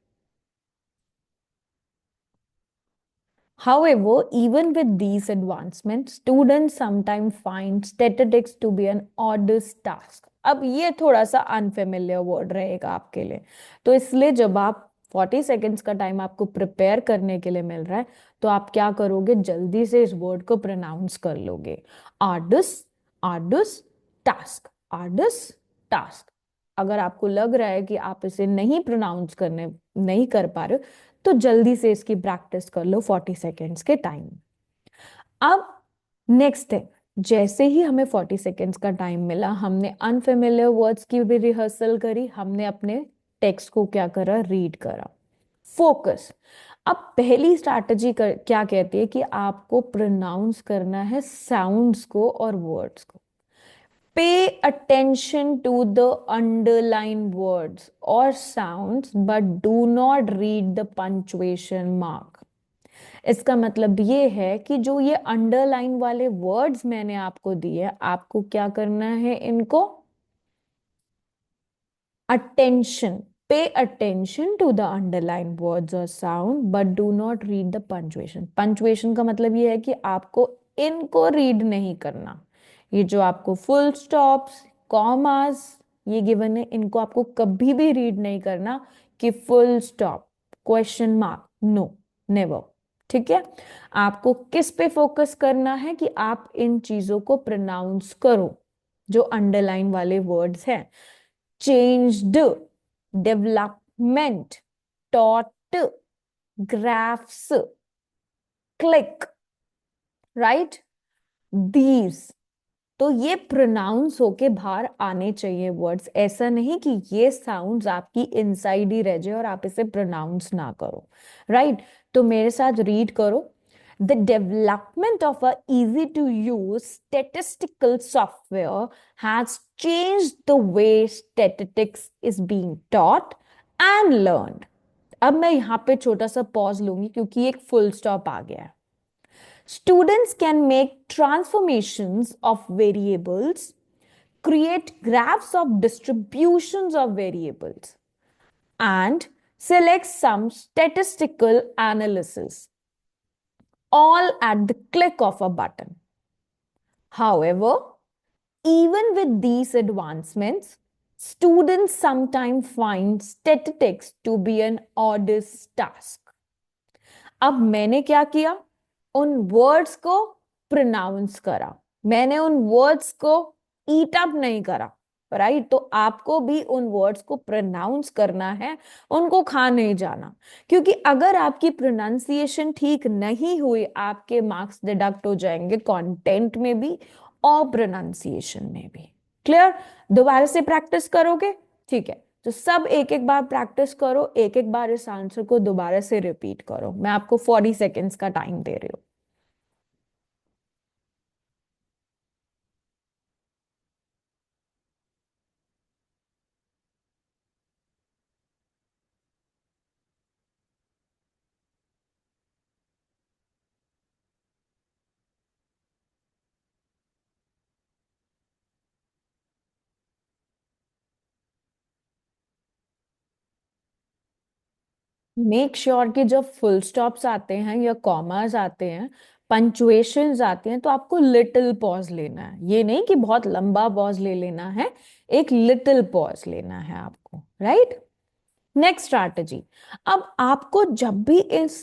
Speaker 1: However, even with these advancements, students sometimes find statistics to be an arduous task. अब ये थोड़ा सा unfamiliar word रहेगा आपके लिए, तो इसलिए जब आप 40 सेकेंड्स का टाइम आपको प्रिपेयर करने के लिए मिल रहा है तो आप क्या करोगे? जल्दी से इस वर्ड को प्रोनाउंस कर लोगे। आर्डस, आर्डस, टास्क, आर्डस, टास्क। अगर आपको लग रहा है कि आप इसे नहीं प्रोनाउंस करने नहीं कर पा रहे हो तो जल्दी से इसकी प्रैक्टिस कर लो 40 सेकेंड्स के टाइम। अब नेक्स्ट है, जैसे ही हमें 40 सेकेंड्स का टाइम मिला, हमने अनफेमिलियर वर्ड्स की भी रिहर्सल करी, हमने अपने टेक्स्ट को क्या करा? रीड करा। फोकस। अब पहली स्ट्रैटेजी क्या कहती है कि आपको प्रोनाउंस करना है साउंड्स को और वर्ड्स को। Pay attention to the underlined words or sounds, but do not read the punctuation mark. इसका मतलब ये है कि जो ये अंडरलाइन वाले वर्ड्स मैंने आपको दिए, आपको क्या करना है, इनको attention. Pay attention to the underlined words or sound, but do not read the punctuation. Punctuation का मतलब ये है कि आपको इनको रीड नहीं करना. ये जो आपको फुल स्टॉप्स, कॉमास ये गिवन है, इनको आपको कभी भी रीड नहीं करना कि full stop, question mark, no, never. ठीक है. आपको किस पे फोकस करना है कि आप इन चीजों को प्रोनाउंस करो, जो अंडरलाइन वाले वर्ड्स हैं. changed, development, taught, graphs, click, right? These. तो ये प्रोनाउंस होके बाहर आने चाहिए वर्ड्स. ऐसा नहीं कि ये साउंड्स आपकी इनसाइड ही रह जाए और आप इसे प्रोनाउंस ना करो. राइट? तो मेरे साथ रीड करो. The development of a easy to use statistical software has changed the way statistics is being taught and learned. अब मैं यहां पे छोटा सा पॉज लूंगी क्योंकि एक फुल स्टॉप आ गया है. Students can make transformations of variables, create graphs of distributions of variables, and select some statistical analysis, all at the click of a button. However, even with these advancements, students sometimes find statistics to be an arduous task. अब मैंने क्या किया, उन words को pronounce करा. मैंने उन words को ईट अप नहीं करा. राइट? तो आपको भी उन वर्ड्स को प्रोनाउंस करना है, उनको खा नहीं जाना. क्योंकि अगर आपकी प्रोनाउंसिएशन ठीक नहीं हुई, आपके मार्क्स डिडक्ट हो जाएंगे कंटेंट में भी और प्रोनाउंसिएशन में भी. क्लियर? दोबारा से प्रैक्टिस करोगे? ठीक है. तो सब एक एक बार प्रैक्टिस करो, एक एक बार इस आंसर को दोबारा से रिपीट करो. मैं आपको 40 सेकेंड्स का टाइम दे रही हूँ. मेक श्योर कि जब फुल स्टॉप्स आते हैं या कॉमास आते हैं, पंचुएशंस आते हैं, तो आपको लिटिल पॉज लेना है. ये नहीं कि बहुत लंबा पॉज ले लेना है, एक लिटिल पॉज लेना है आपको. राइट? Next strategy. अब आपको जब भी इस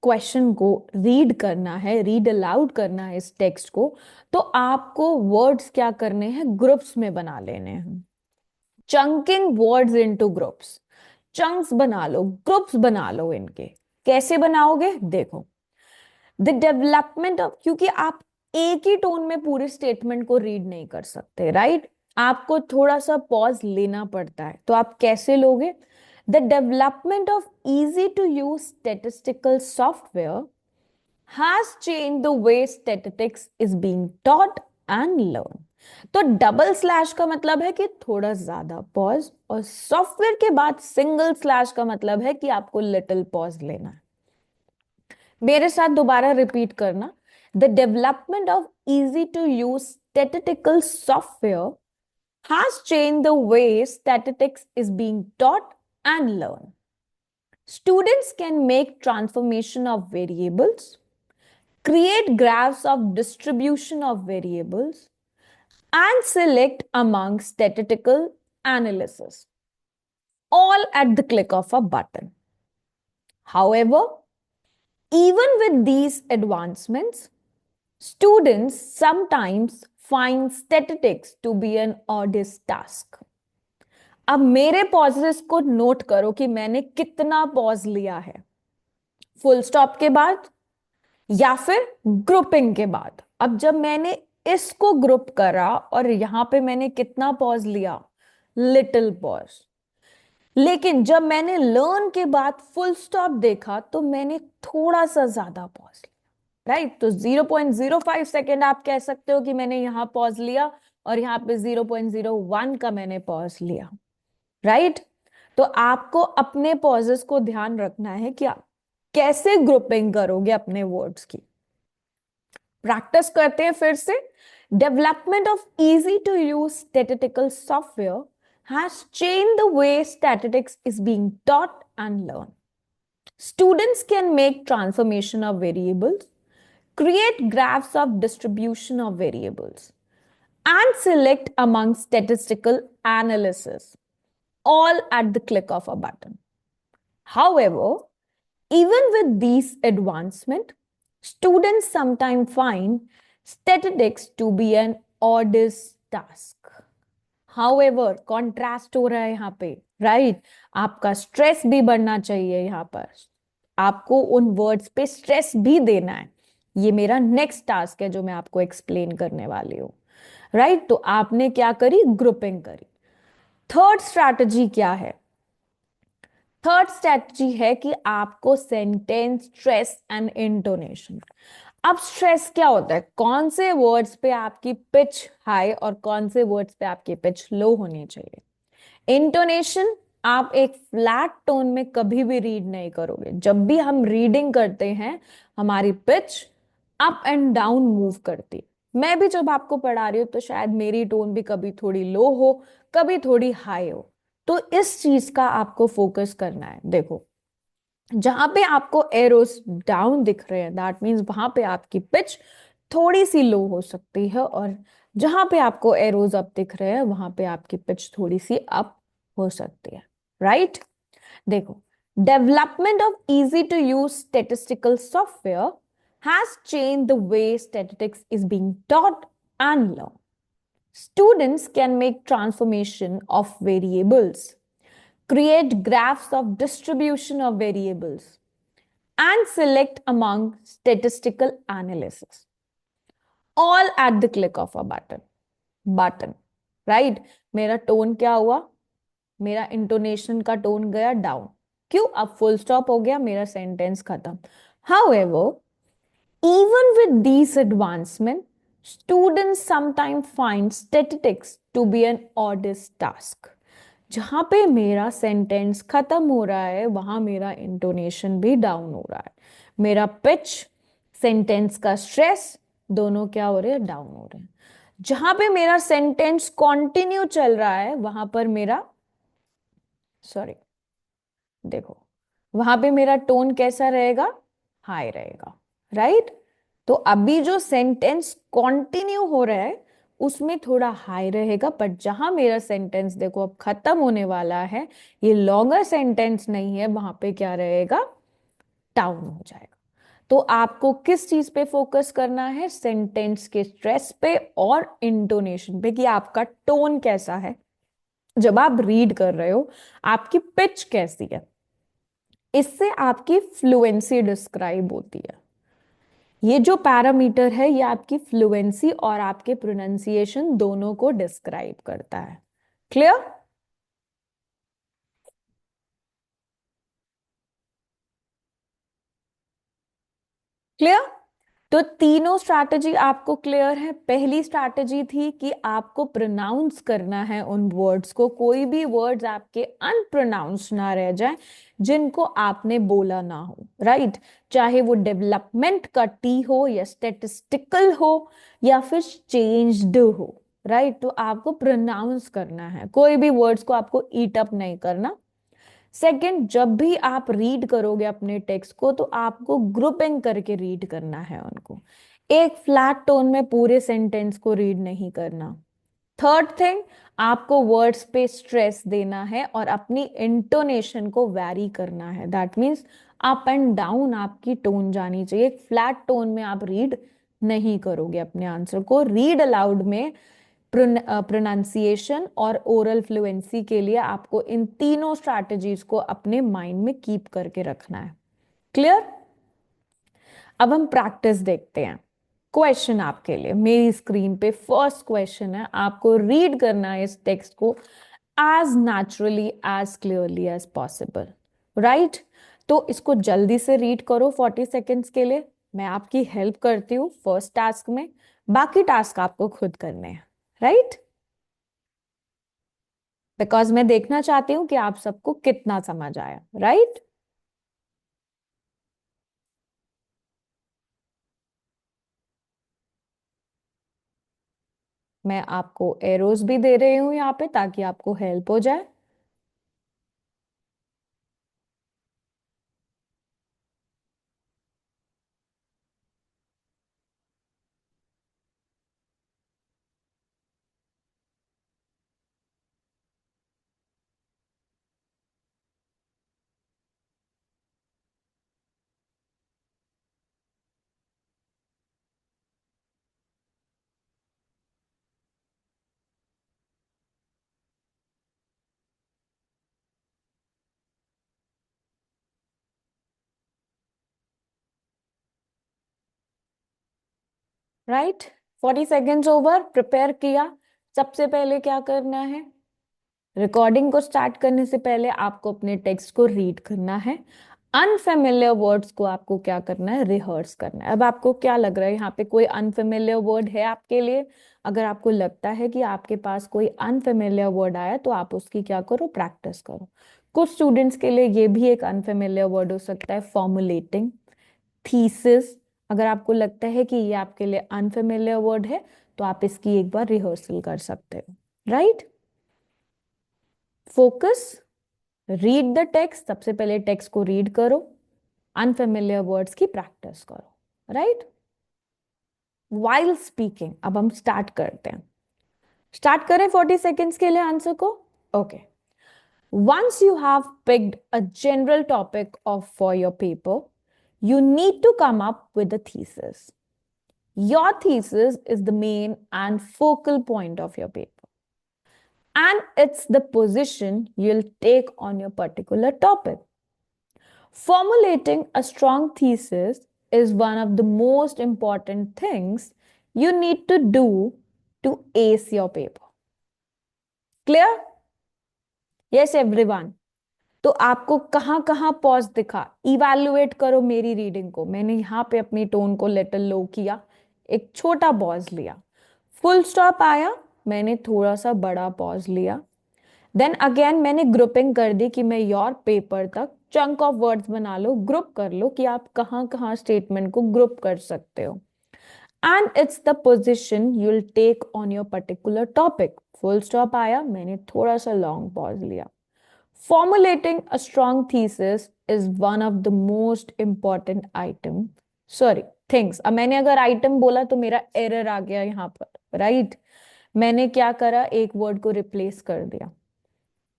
Speaker 1: क्वेश्चन को रीड करना है, रीड अलाउड करना है इस टेक्स्ट को, तो आपको वर्ड्स क्या करने हैं, ग्रुप्स में बना लेने हैं. Chunking words into groups. Chunks बना लो, ग्रुप्स बना लो इनके. कैसे बनाओगे? देखो. द डेवलपमेंट ऑफ, क्योंकि आप एक ही टोन में पूरे स्टेटमेंट को रीड नहीं कर सकते. राइट? आपको थोड़ा सा पॉज लेना पड़ता है. तो आप कैसे लोगे? The development of easy to use statistical software has changed the way statistics is being taught and learned. तो डबल स्लैश का मतलब है कि थोड़ा ज्यादा पॉज, और सॉफ्टवेयर के बाद सिंगल स्लैश का मतलब है कि आपको लिटिल पॉज लेना है. मेरे साथ दोबारा रिपीट करना. The development of easy to use statistical software has changed the way statistics is being taught and learned. Students can make transformation of variables, create graphs of distribution of variables, and select among statistical analysis, all at the click of a button. However, even with these advancements, students sometimes find statistics to be an arduous task. अब मेरे pauses को note करो कि मैंने कितना pause लिया है, full stop के बाद या फिर ग्रुपिंग के बाद. अब जब मैंने इसको ग्रुप करा और यहां पे मैंने कितना पॉज लिया, लिटिल पॉज. लेकिन जब मैंने लर्न के बाद फुल स्टॉप देखा तो मैंने थोड़ा सा ज्यादा पॉज लिया. राइट? तो 0.05 सेकेंड आप कह सकते हो कि मैंने यहां पॉज लिया, और यहाँ पे 0.01 का मैंने पॉज लिया, राइट? तो आपको अपने पॉजेस को ध्यान रखना है कि आप कैसे ग्रुपिंग करोगे अपने वर्ड्स की। प्रैक्टिस करते हैं फिर से। Development of easy to use statistical software has changed the way statistics is being taught and learned. Students can make transformation of variables, create graphs of distribution of variables, and select among statistical analysis, all at the click of a button. However, even with these advancements, students sometimes find statistics to be an arduous task. However, contrast हो रहा है यहाँ पे, right? आपका stress भी बढ़ना चाहिए यहाँ पर, आपको उन वर्ड्स पे स्ट्रेस भी देना है। ये मेरा नेक्स्ट टास्क है जो मैं आपको एक्सप्लेन करने वाली हूँ, राइट? तो आपने क्या करी? ग्रुपिंग करी। थर्ड स्ट्रैटेजी क्या है? थर्ड स्ट्रैटेजी है कि आपको सेंटेंस स्ट्रेस एंड इंटोनेशन। अब स्ट्रेस क्या होता है? कौन से वर्ड्स पे आपकी पिच हाई और कौन से वर्ड्स पे आपकी पिच लो होनी चाहिए। इंटोनेशन, आप एक फ्लैट टोन में कभी भी रीड नहीं करोगे। जब भी हम रीडिंग करते हैं हमारी pitch up and down move करती है। मैं भी जब आपको पढ़ा रही हूँ तो शायद मेरी टोन भी कभी थोड़ी लो हो, कभी थोड़ी हाई हो। तो इस चीज का आपको फोकस करना है। देखो, जहां पे आपको एरोस डाउन दिख रहे हैं दैट मीन्स वहां पे आपकी पिच थोड़ी सी लो हो सकती है, और जहां पे आपको एरोज अप दिख रहे हैं वहां पे आपकी पिच थोड़ी सी अप हो सकती है, राइट? देखो, development of easy to use statistical software has changed the way statistics is being taught and learn. Students can make transformation of variables, create graphs of distribution of variables, and select among statistical analysis, all at the click of a button, right? मेरा tone क्या हुआ? मेरा intonation का tone गया down. क्यों? अब full stop हो गया, मेरा सेंटेंस खत्म। However, even with these advancements, students sometimes find statistics to be an arduous task. जहां पे मेरा सेंटेंस खत्म हो रहा है वहां मेरा इंटोनेशन भी डाउन हो रहा है, मेरा पिच, सेंटेंस का स्ट्रेस दोनों क्या हो रहे हैं? डाउन हो रहे हैं। जहां पे मेरा सेंटेंस कंटिन्यू चल रहा है वहां पर मेरा, सॉरी, देखो, वहां पे मेरा टोन कैसा रहेगा? हाई रहेगा, राइट? तो अभी जो सेंटेंस कंटिन्यू हो रहा है उसमें थोड़ा हाई रहेगा, बट जहां मेरा सेंटेंस देखो अब खत्म होने वाला है, ये लॉन्गर सेंटेंस नहीं है, वहां पे क्या रहेगा? डाउन हो जाएगा। तो आपको किस चीज पे फोकस करना है? सेंटेंस के स्ट्रेस पे और इंटोनेशन पे, कि आपका टोन कैसा है जब आप रीड कर रहे हो, आपकी पिच कैसी है। इससे आपकी फ्लुएंसी डिस्क्राइब होती है। ये जो पैरामीटर है ये आपकी फ्लुएंसी और आपके प्रोनाउंसिएशन दोनों को डिस्क्राइब करता है। क्लियर? क्लियर? तो तीनों स्ट्रैटेजी आपको क्लियर है। पहली स्ट्रैटेजी थी कि आपको प्रोनाउंस करना है उन वर्ड्स को, कोई भी वर्ड्स आपके अनप्रोनाउंस ना रह जाए जिनको आपने बोला ना हो, राइट? चाहे वो डेवलपमेंट का टी हो या स्टैटिस्टिकल हो या फिर चेंज्ड हो, राइट? तो आपको प्रोनाउंस करना है, कोई भी वर्ड्स को आपको ईट अप नहीं करना। सेकंड, जब भी आप रीड करोगे अपने टेक्स्ट को तो आपको ग्रुपिंग करके रीड करना है उनको, एक फ्लैट टोन में पूरे सेंटेंस को रीड नहीं करना। थर्ड थिंग, आपको वर्ड्स पे स्ट्रेस देना है और अपनी इंटोनेशन को वैरी करना है। That means up and down आपकी टोन जानी चाहिए, फ्लैट टोन में आप रीड नहीं करोगे अपने आंसर को। रीड अलाउड में प्रोनाउंसिएशन और ओरल फ्लुएंसी के लिए आपको इन तीनों स्ट्रैटेजीज को अपने माइंड में कीप करके रखना है। क्लियर? अब हम प्रैक्टिस देखते हैं। क्वेश्चन आपके लिए मेरी स्क्रीन पे फर्स्ट क्वेश्चन है, आपको रीड करना है इस टेक्स्ट को as naturally as clearly as possible, right? तो इसको जल्दी से रीड करो 40 सेकेंड्स के लिए। मैं आपकी हेल्प करती हूँ फर्स्ट टास्क में, बाकी टास्क आपको खुद करने हैं, राइट? बिकॉज मैं देखना चाहती हूं कि आप सबको कितना समझ आया, राइट? मैं आपको एरोज भी दे रही हूं यहाँ पे ताकि आपको हेल्प हो जाए। राइट? 40 सेकेंड्स ओवर, प्रिपेयर किया। सबसे पहले क्या करना है? रिकॉर्डिंग को स्टार्ट करने से पहले आपको अपने टेक्स्ट को रीड करना है। अनफेमिलियर वर्ड्स को आपको क्या करना है? रिहर्स करना है। अब आपको क्या लग रहा है, यहाँ पे कोई अनफेमिलियर वर्ड है आपके लिए? अगर आपको लगता है कि आपके पास कोई अनफेमिलियर वर्ड आया तो आप उसकी क्या करो? प्रैक्टिस करो। कुछ स्टूडेंट्स के लिए ये भी एक अनफेमिलियर वर्ड हो सकता है, फॉर्मुलेटिंग, थीसिस। अगर आपको लगता है कि ये आपके लिए अनफेमिलियर वर्ड है तो आप इसकी एक बार रिहर्सल कर सकते हो, right? Focus, read the text. सबसे पहले टेक्स्ट को रीड करो, अनफेमिलियर वर्ड्स की प्रैक्टिस करो, राइट? वाइल स्पीकिंग, अब हम स्टार्ट करते हैं। स्टार्ट करें 40 सेकेंड्स के लिए आंसर को? Okay. Once you have picked a general topic of for your paper, you need to come up with a thesis. Your thesis is the main and focal point of your paper, and it's the position you'll take on your particular topic. Formulating a strong thesis is one of the most important things you need to do to ace your paper. Clear? Yes, everyone. तो आपको कहां कहां pause दिखा? Evaluate करो मेरी reading को। मैंने यहां पे अपनी टोन को लिटिल लो किया, एक छोटा पॉज लिया। फुल स्टॉप आया, मैंने थोड़ा सा बड़ा पॉज लिया। देन अगेन मैंने ग्रुपिंग कर दी कि मैं योर पेपर तक चंक ऑफ वर्ड्स बना लो, ग्रुप कर लो कि आप कहां कहां स्टेटमेंट को ग्रुप कर सकते हो। And it's the position you'll take on your particular topic. Full stop आया, मैंने थोड़ा सा लॉन्ग पॉज लिया। Formulating a strong thesis is one of the most important item, sorry, things। अब मैंने अगर आइटम बोला तो मेरा एरर आ गया यहां पर, राइट? मैंने क्या करा? एक वर्ड को रिप्लेस कर दिया,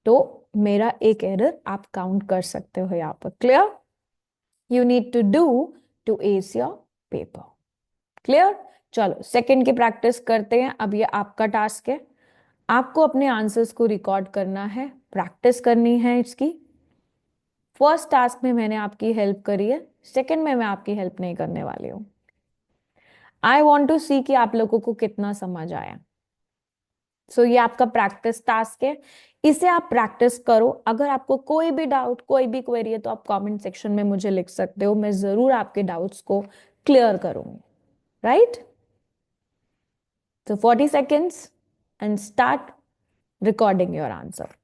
Speaker 1: तो मेरा एक एरर आप काउंट कर सकते हो यहां पर। Clear? You need to do to as your paper. Clear? चलो सेकंड की प्रैक्टिस करते हैं। अब ये आपका टास्क है, आपको अपने आंसर्स को रिकॉर्ड करना है, प्रैक्टिस करनी है इसकी। फर्स्ट टास्क में मैंने आपकी हेल्प करी है, सेकंड में मैं आपकी हेल्प नहीं करने वाली हूं। आई वॉन्ट टू सी कि आप लोगों को कितना समझ आया। सो ये आपका प्रैक्टिस टास्क है, इसे आप प्रैक्टिस करो। अगर आपको कोई भी डाउट, कोई भी क्वेरी है तो आप कमेंट सेक्शन में मुझे लिख सकते हो, मैं जरूर आपके डाउट्स को क्लियर करूंगी, राइट? तो 40 seconds and start recording your answer.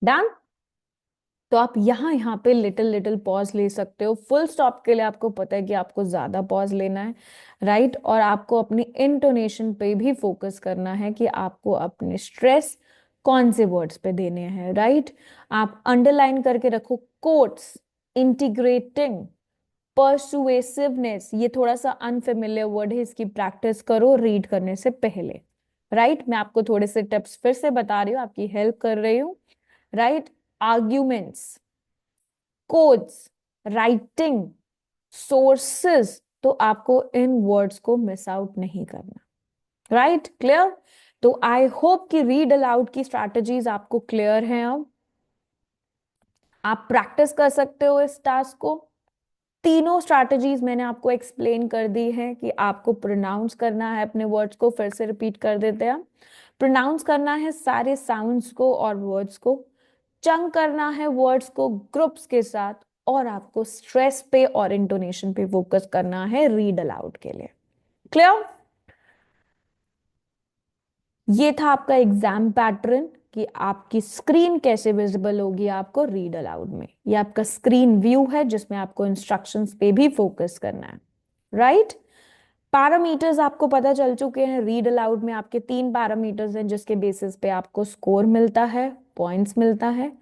Speaker 1: Done. तो आप यहाँ पे लिटिल लिटिल पॉज ले सकते हो। फुल स्टॉप के लिए आपको पता है कि आपको ज्यादा पॉज लेना है, राइट। और आपको अपनी इंटोनेशन पे भी फोकस करना है कि आपको अपने स्ट्रेस कौन से वर्ड्स पे देने हैं, राइट। आप अंडरलाइन करके रखो कोट्स, इंटीग्रेटिंग, परसुएसिवनेस। ये थोड़ा सा अनफेमिलियर वर्ड है, इसकी प्रैक्टिस करो रीड करने से पहले, राइट। मैं आपको थोड़े से टिप्स फिर से बता रही हूँ, आपकी हेल्प कर रही हूँ, right. Arguments, codes, writing, sources, तो आपको इन वर्ड्स को मिस आउट नहीं करना, राइट। क्लियर। तो आई होप कि रीड अलाउड की स्ट्रैटेजीज आपको क्लियर हैं। अब आप प्रैक्टिस कर सकते हो इस टास्क को। तीनों स्ट्रैटेजीज मैंने आपको एक्सप्लेन कर दी है कि आपको प्रोनाउंस करना है अपने वर्ड्स को। फिर से रिपीट कर देते हैं। प्रोनाउंस करना है सारे साउंड्स को और वर्ड्स को। चंक करना है वर्ड्स को ग्रुप्स के साथ। और आपको स्ट्रेस पे और इंटोनेशन पे फोकस करना है रीड अलाउड के लिए। क्लियर। ये था आपका एग्जाम पैटर्न कि आपकी स्क्रीन कैसे विजिबल होगी आपको रीड अलाउड में। ये आपका स्क्रीन व्यू है जिसमें आपको इंस्ट्रक्शंस पे भी फोकस करना है, राइट। पैरामीटर्स आपको पता चल चुके हैं। रीड अलाउड में आपके 3 पैरामीटर्स हैं जिसके बेसिस पे आपको स्कोर मिलता है, पॉइंट्स मिलता है।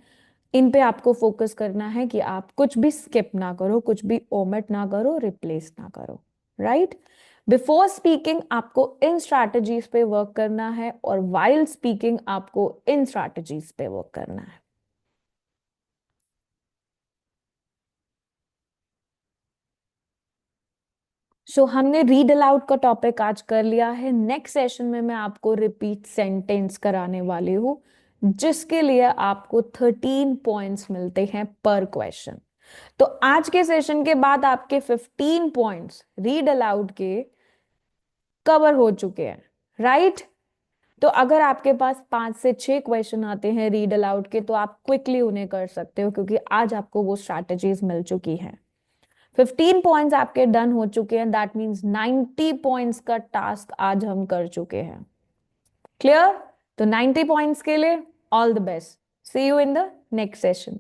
Speaker 1: इन पे आपको फोकस करना है कि आप कुछ भी स्किप ना करो, कुछ भी ओमिट ना करो, रिप्लेस ना करो, राइट। बिफोर स्पीकिंग आपको इन स्ट्रैटेजीज पे वर्क करना है और वाइल स्पीकिंग आपको इन स्ट्रैटेजीज पे वर्क करना है। हमने रीड अलाउड का टॉपिक आज कर लिया है। नेक्स्ट सेशन में मैं आपको रिपीट सेंटेंस कराने वाली हूं जिसके लिए आपको 13 पॉइंट्स मिलते हैं पर क्वेश्चन। तो आज के सेशन के बाद आपके 15 पॉइंट्स रीड अलाउड के कवर हो चुके हैं, राइट। तो अगर आपके पास 5 से 6 क्वेश्चन आते हैं रीड अलाउड के तो आप क्विकली उन्हें कर सकते हो क्योंकि आज आपको वो स्ट्रैटेजीज मिल चुकी हैं। 15 पॉइंट्स आपके डन हो चुके हैं, दैट मीन्स 90 पॉइंट्स का टास्क आज हम कर चुके हैं। क्लियर। तो 90 पॉइंट्स के लिए all the best. See you in the next session.